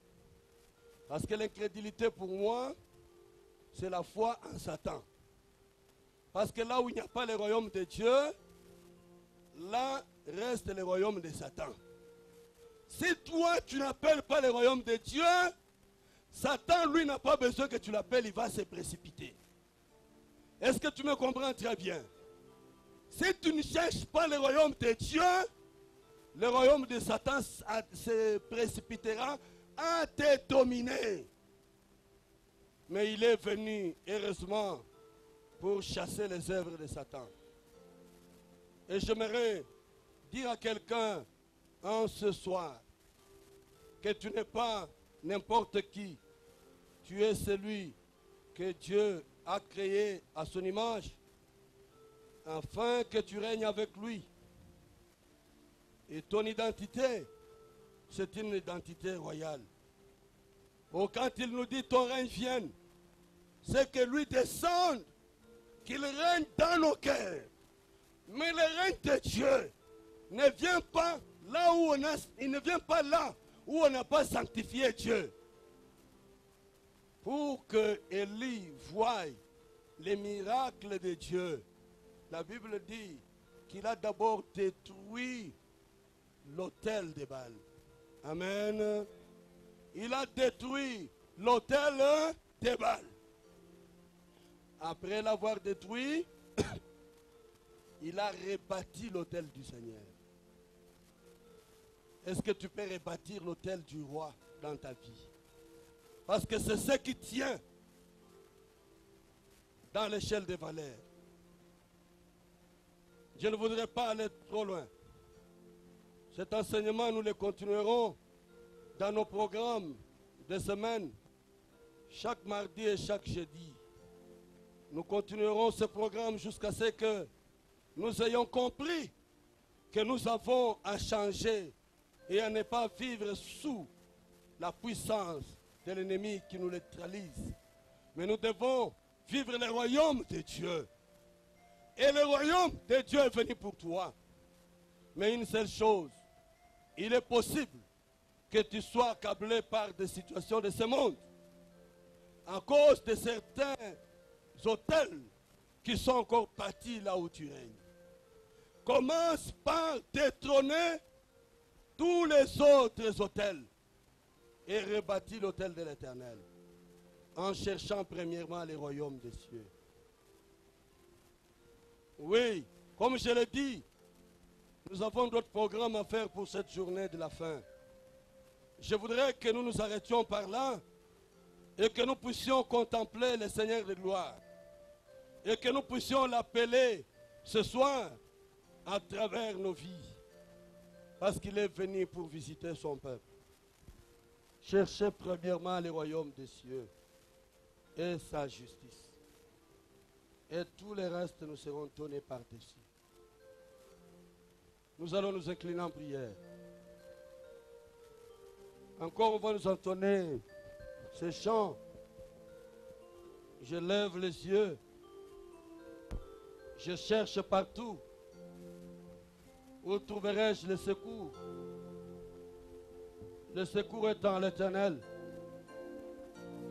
Parce que l'incrédulité pour moi, c'est la foi en Satan. Parce que là où il n'y a pas le royaume de Dieu, là reste le royaume de Satan. Si toi tu n'appelles pas le royaume de Dieu, Satan lui n'a pas besoin que tu l'appelles, il va se précipiter. Est-ce que tu me comprends très bien? Si tu ne cherches pas le royaume de Dieu, le royaume de Satan se précipitera à te dominer. Mais il est venu, heureusement, pour chasser les œuvres de Satan. Et j'aimerais dire à quelqu'un en ce soir que tu n'es pas n'importe qui. Tu es celui que Dieu a créé à son image, afin que tu règnes avec lui. Et ton identité, c'est une identité royale. Oh, quand il nous dit ton règne vienne, c'est que lui descende, qu'il règne dans nos cœurs. Mais le règne de Dieu ne vient pas là où il ne vient pas là où on n'a pas sanctifié Dieu. Pour que Élie voie les miracles de Dieu, la Bible dit qu'il a d'abord détruit l'autel de Baal. Amen. Il a détruit l'autel de Baal. Après l'avoir détruit, il a rebâti l'autel du Seigneur. Est-ce que tu peux rebâtir l'autel du roi dans ta vie? Parce que c'est ce qui tient dans l'échelle des valeurs. Je ne voudrais pas aller trop loin. Cet enseignement, nous le continuerons dans nos programmes de semaine, chaque mardi et chaque jeudi. Nous continuerons ce programme jusqu'à ce que nous ayons compris que nous avons à changer et à ne pas vivre sous la puissance de l'ennemi qui nous neutralise. Mais nous devons vivre le royaume de Dieu. Et le royaume de Dieu est venu pour toi. Mais une seule chose, il est possible que tu sois accablé par des situations de ce monde à cause de certains hôtels qui sont encore bâtis là où tu règnes. Commence par détrôner tous les autres hôtels et rebâtis l'autel de l'Éternel en cherchant premièrement les royaumes des cieux. Oui, comme je l'ai dit, nous avons d'autres programmes à faire pour cette journée de la fin. Je voudrais que nous nous arrêtions par là et que nous puissions contempler le Seigneur de gloire et que nous puissions l'appeler ce soir à travers nos vies parce qu'il est venu pour visiter son peuple. Cherchez premièrement les royaumes des cieux et sa justice. Et tout le reste nous seront donnés par-dessus. Nous allons nous incliner en prière. Encore on va nous entonner ces chants. Je lève les yeux. Je cherche partout. Où trouverai-je le secours? Le secours est en l'Éternel,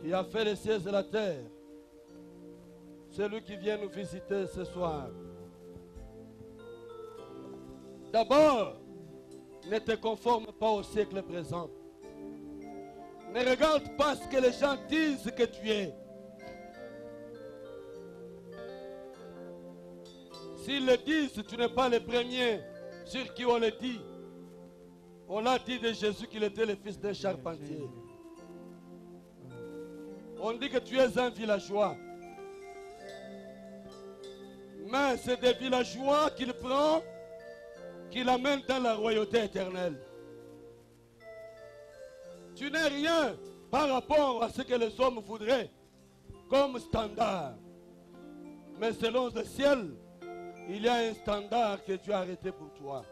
qui a fait les cieux et la terre. C'est lui qui vient nous visiter ce soir. D'abord, ne te conforme pas au siècle présent. Ne regarde pas ce que les gens disent que tu es. S'ils le disent, tu n'es pas le premier sur qui on le dit. On l'a dit de Jésus qu'il était le fils d'un charpentier. On dit que tu es un villageois. Mais c'est des villageois qu'il prend, qu'il amène dans la royauté éternelle. Tu n'es rien par rapport à ce que les hommes voudraient comme standard. Mais selon le ciel, il y a un standard que Dieu a arrêté pour toi.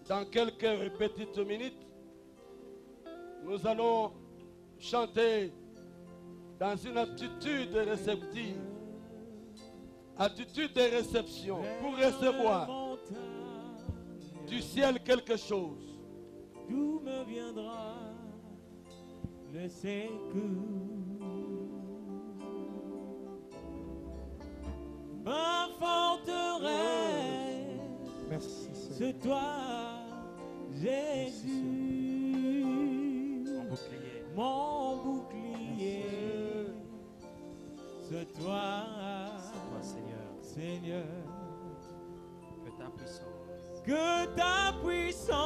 Dans quelques petites minutes, nous allons chanter dans une attitude réceptive, attitude de réception, pour recevoir du ciel quelque chose. D'où me viendra le secours? Ma forteresse, Merci, c'est toi, Jésus. Mon bouclier, c'est toi, Seigneur. Que ta puissance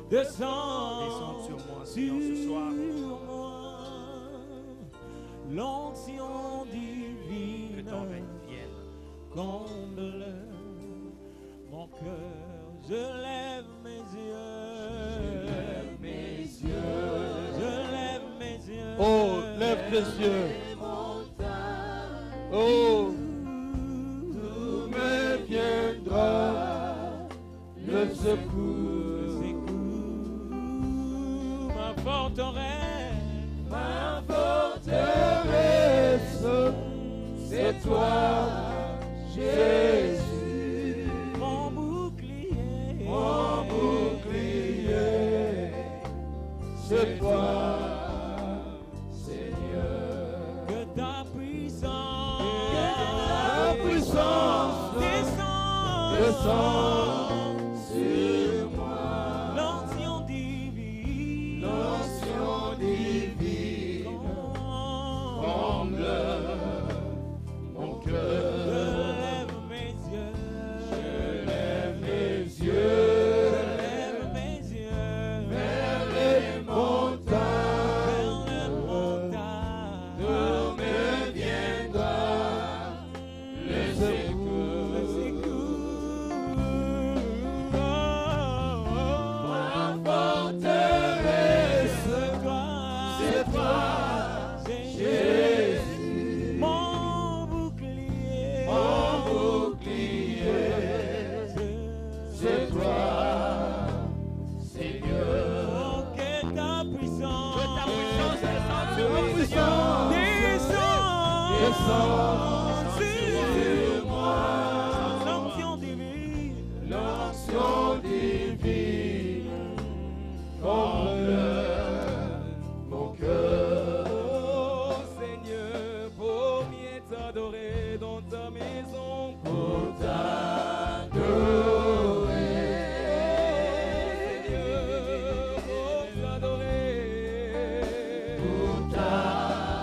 descende sur moi, sur ce soir. moi. L'onction divine Que ton règne vienne. comble mon cœur. Je lève mes yeux. Je lève mes yeux. Oh, lève tes yeux. Oh, d'où me viendra secours, ma forteresse, c'est toi, Jésus, mon bouclier, c'est toi, Seigneur, que ta puissance descend sur moi, l'onction divine, comble mon cœur. Je lève mes yeux vers les montagnes, d'où me viendra le secours. Ma forteresse, c'est toi, Jésus, mon bouclier, c'est toi, Seigneur. Oh, que ta puissance descend sur moi, l'onction divine, comble mon cœur. Oh Seigneur, pour mieux t'adorer dans ta maison, pour t'adorer, Seigneur, pour t'adorer,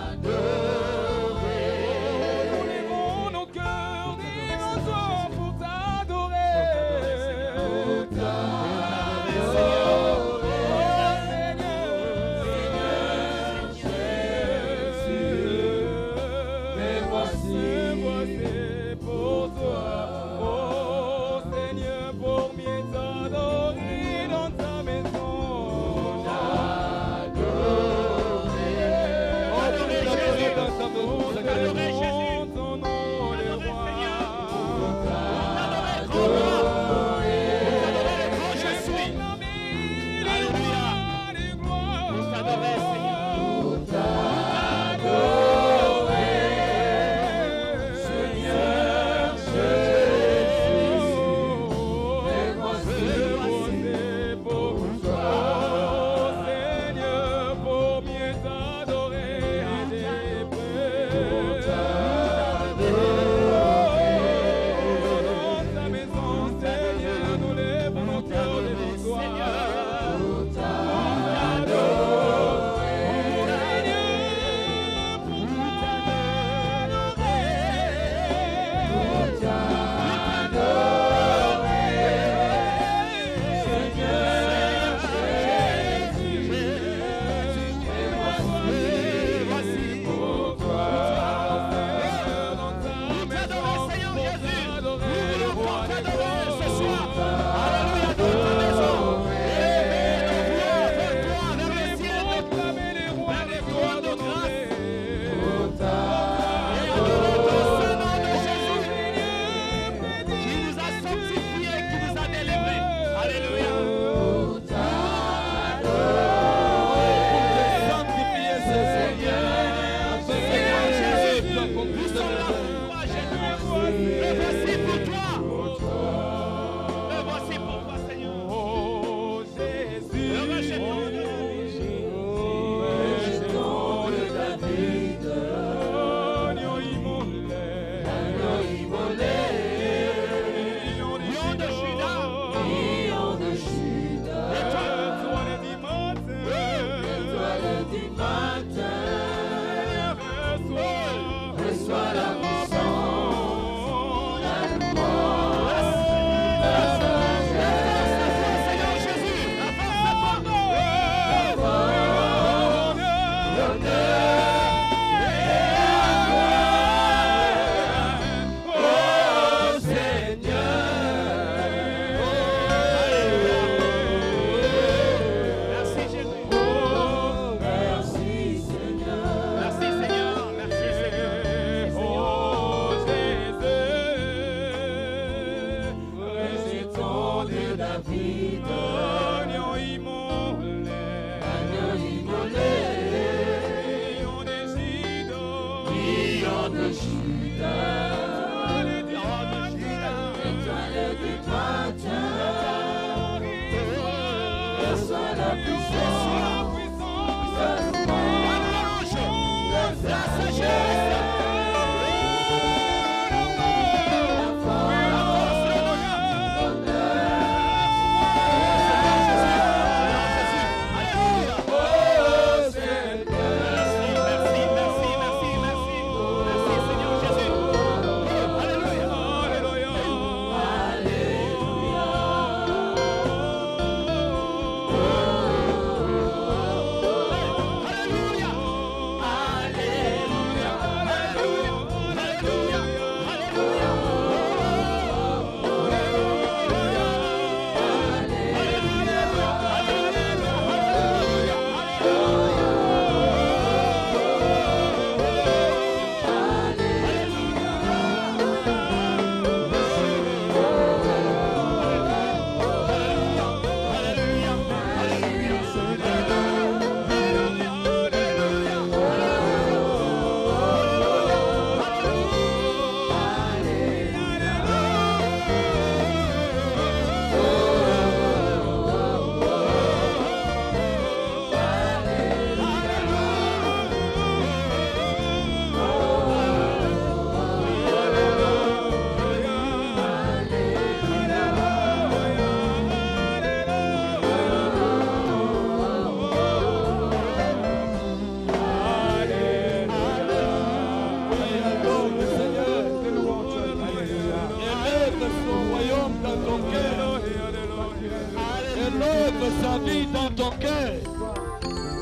sa vie dans ton cœur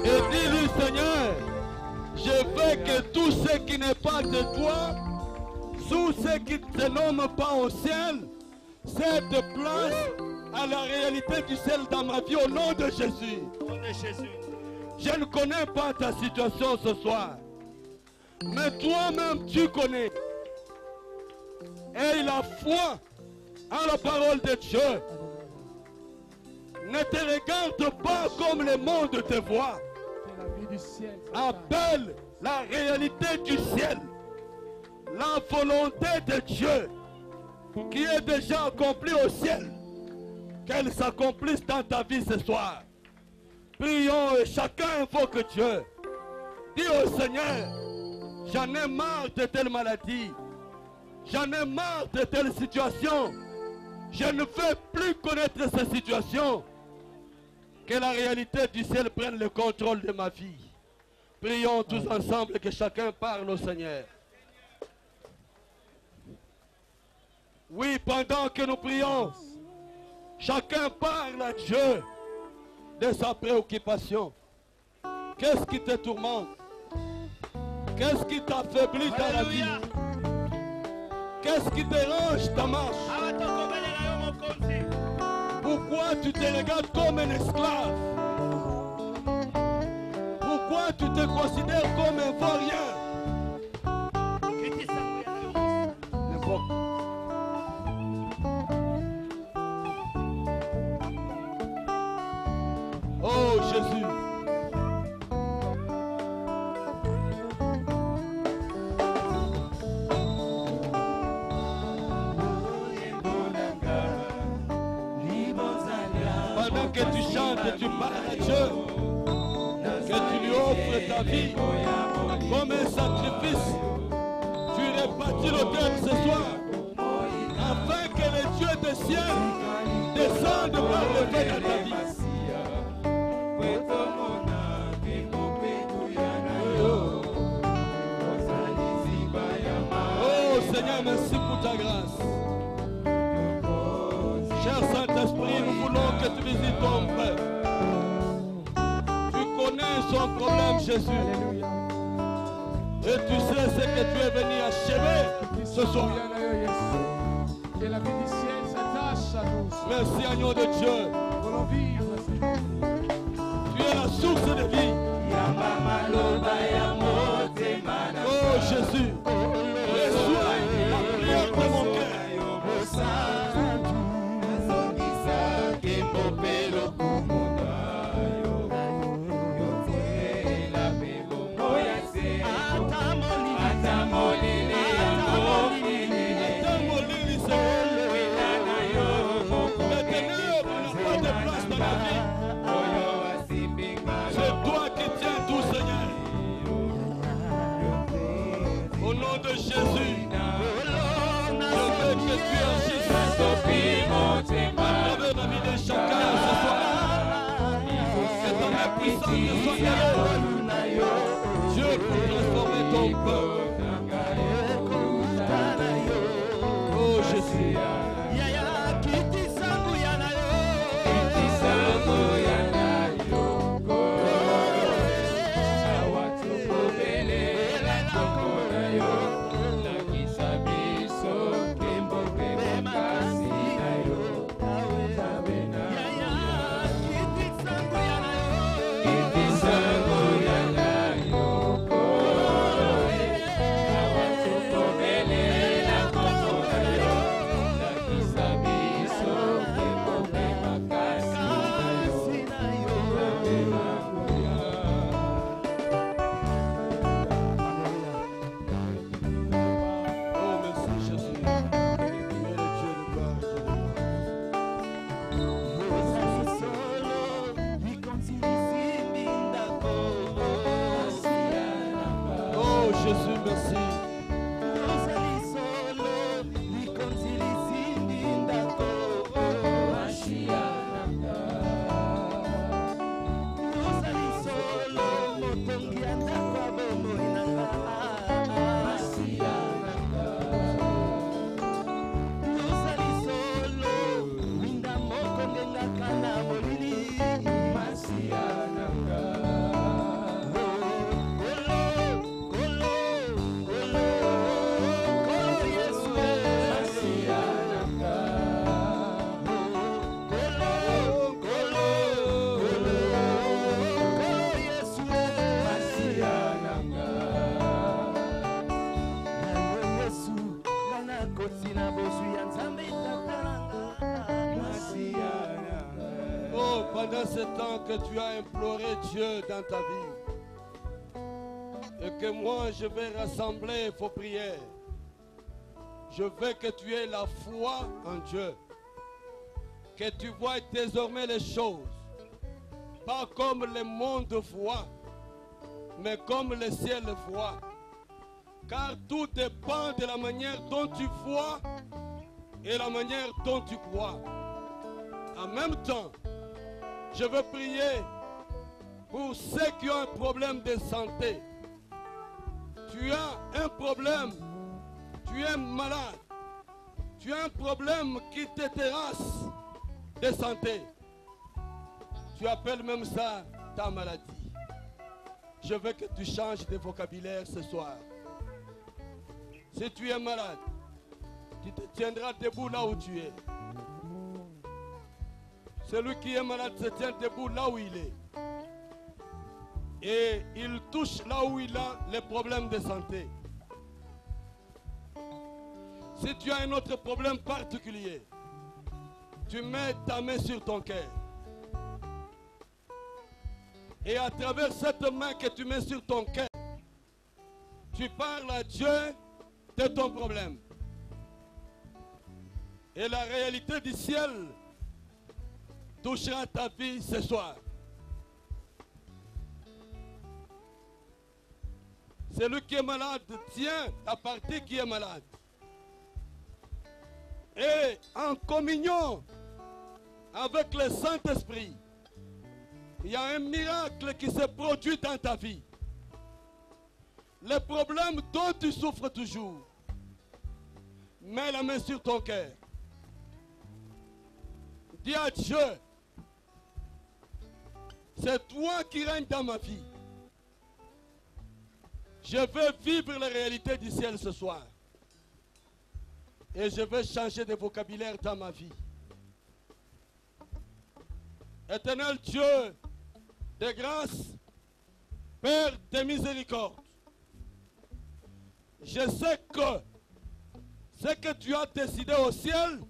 et dis-lui, Seigneur, je veux que tout ce qui n'est pas de toi, tout ce qui ne te nomme pas au ciel, cède place à la réalité du ciel dans ma vie au nom de Jésus. Je ne connais pas ta situation ce soir, mais toi-même tu connais. Et la foi en la parole de Dieu ne te regarde pas comme le monde te voit. Appelle la réalité du ciel, la volonté de Dieu qui est déjà accomplie au ciel, qu'elle s'accomplisse dans ta vie ce soir. Prions et chacun invoque Dieu. Dis au Seigneur, j'en ai marre de telle maladie, j'en ai marre de telle situation, je ne veux plus connaître cette situation. Que la réalité du ciel prenne le contrôle de ma vie. Prions tous ensemble que chacun parle au Seigneur. Oui, pendant que nous prions, chacun parle à Dieu de sa préoccupation. Qu'est-ce qui te tourmente? Qu'est-ce qui t'affaiblit dans la vie? Qu'est-ce qui dérange ta marche? Pourquoi tu te regardes comme un esclave? Pourquoi tu te considères comme un vaurien? Oh Jésus. Pendant que tu chantes, tu parles à Dieu, que tu lui offres ta vie comme un sacrifice, tu répartis l'autel ce soir, afin que le Dieu des cieux descende par le fait à ta vie. Oh Seigneur, merci pour ta grâce. Cher Saint-Esprit, nous voulons que tu visites ton frère. Tu connais son problème, Jésus. Et tu sais ce que tu es venu achever ce soir. Merci, agneau de Dieu. Tu es la source de vie. Oh Jésus, reçois la prière de mon cœur. puissant que soit Dieu pour transformer ton peuple. Oh Jésus. Pendant ce temps que tu as imploré Dieu dans ta vie, et que moi je vais rassembler vos prières, je veux que tu aies la foi en Dieu, que tu vois désormais les choses, pas comme le monde voit, mais comme le ciel voit. Car tout dépend de la manière dont tu vois et la manière dont tu crois. En même temps, je veux prier pour ceux qui ont un problème de santé. Tu as un problème, tu es malade, tu as un problème qui te terrasse de santé. Tu appelles même ça ta maladie. Je veux que tu changes de vocabulaire ce soir. Si tu es malade, tu te tiendras debout là où tu es. Celui qui est malade se tient debout là où il est. Et il touche là où il a les problèmes de santé. Si tu as un autre problème particulier, tu mets ta main sur ton cœur. Et à travers cette main que tu mets sur ton cœur, tu parles à Dieu de ton problème. Et la réalité du ciel touchera ta vie ce soir. Celui qui est malade tient la partie qui est malade. Et en communion avec le Saint-Esprit, il y a un miracle qui se produit dans ta vie. Les problèmes dont tu souffres toujours, mets la main sur ton cœur. Dis à Dieu, c'est toi qui règnes dans ma vie. Je veux vivre les réalités du ciel ce soir. Et je veux changer de vocabulaire dans ma vie. Éternel Dieu de grâce, Père de miséricorde, je sais que ce que tu as décidé au ciel,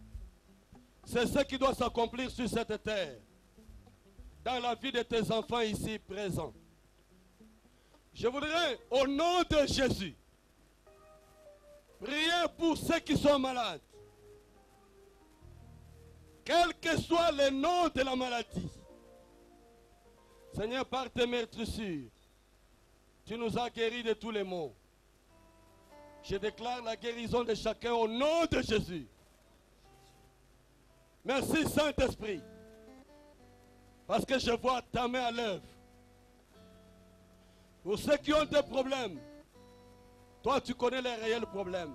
c'est ce qui doit s'accomplir sur cette terre, dans la vie de tes enfants ici présents. Je voudrais, au nom de Jésus, prier pour ceux qui sont malades. Quel que soit le nom de la maladie. Seigneur, par tes meurtrissures, tu nous as guéris de tous les maux. Je déclare la guérison de chacun au nom de Jésus. Merci Saint-Esprit. Parce que je vois ta main à l'œuvre Pour ceux qui ont des problèmes, toi tu connais les réels problèmes.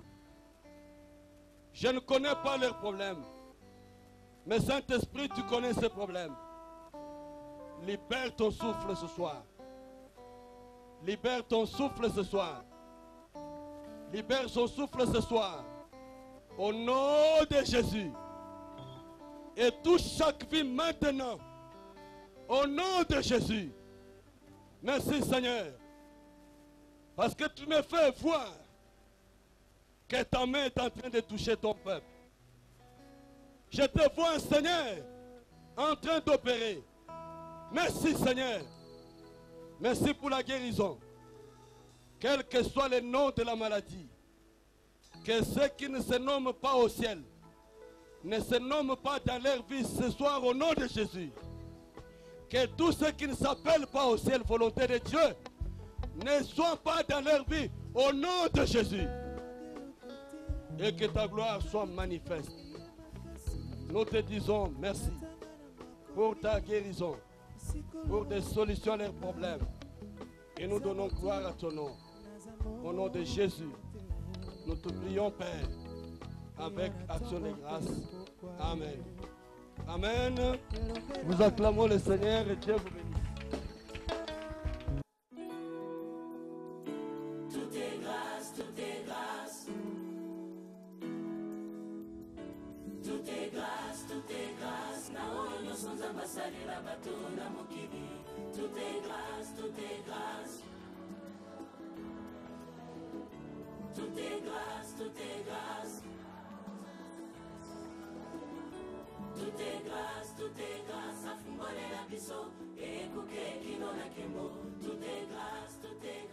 Je ne connais pas leurs problèmes. Mais Saint-Esprit, tu connais ces problèmes. Libère ton souffle ce soir. Libère ton souffle ce soir. Libère son souffle ce soir. Au nom de Jésus. Et touche chaque vie maintenant. Au nom de Jésus. Merci Seigneur. Parce que tu me fais voir que ta main est en train de toucher ton peuple. Je te vois, Seigneur, en train d'opérer. Merci Seigneur. Merci pour la guérison. Quel que soit le nom de la maladie, que ceux qui ne se nomment pas au ciel ne se nomment pas dans leur vie ce soir au nom de Jésus. Que tous ceux qui ne s'appellent pas au ciel, volonté de Dieu, ne soient pas dans leur vie au nom de Jésus. Et que ta gloire soit manifeste. Nous te disons merci pour ta guérison, pour des solutions à leurs problèmes. Et nous donnons gloire à ton nom. Au nom de Jésus, nous te prions, Père, avec action de grâce. Amen. Amen. Nous acclamons le Seigneur et Dieu vous bénisse. Tout est grâce, tout est grâce. Tout est grâce, tout est grâce. Naoyo nyonso nzambe asalela bato na mokili. Tout est grâce, tout est grâce. Tout est grâce, tout est grâce. Tout est grâce, tout est grâce. Afungolela biso, ekuke kino na kembo. Tout est grâce, tout est grâce.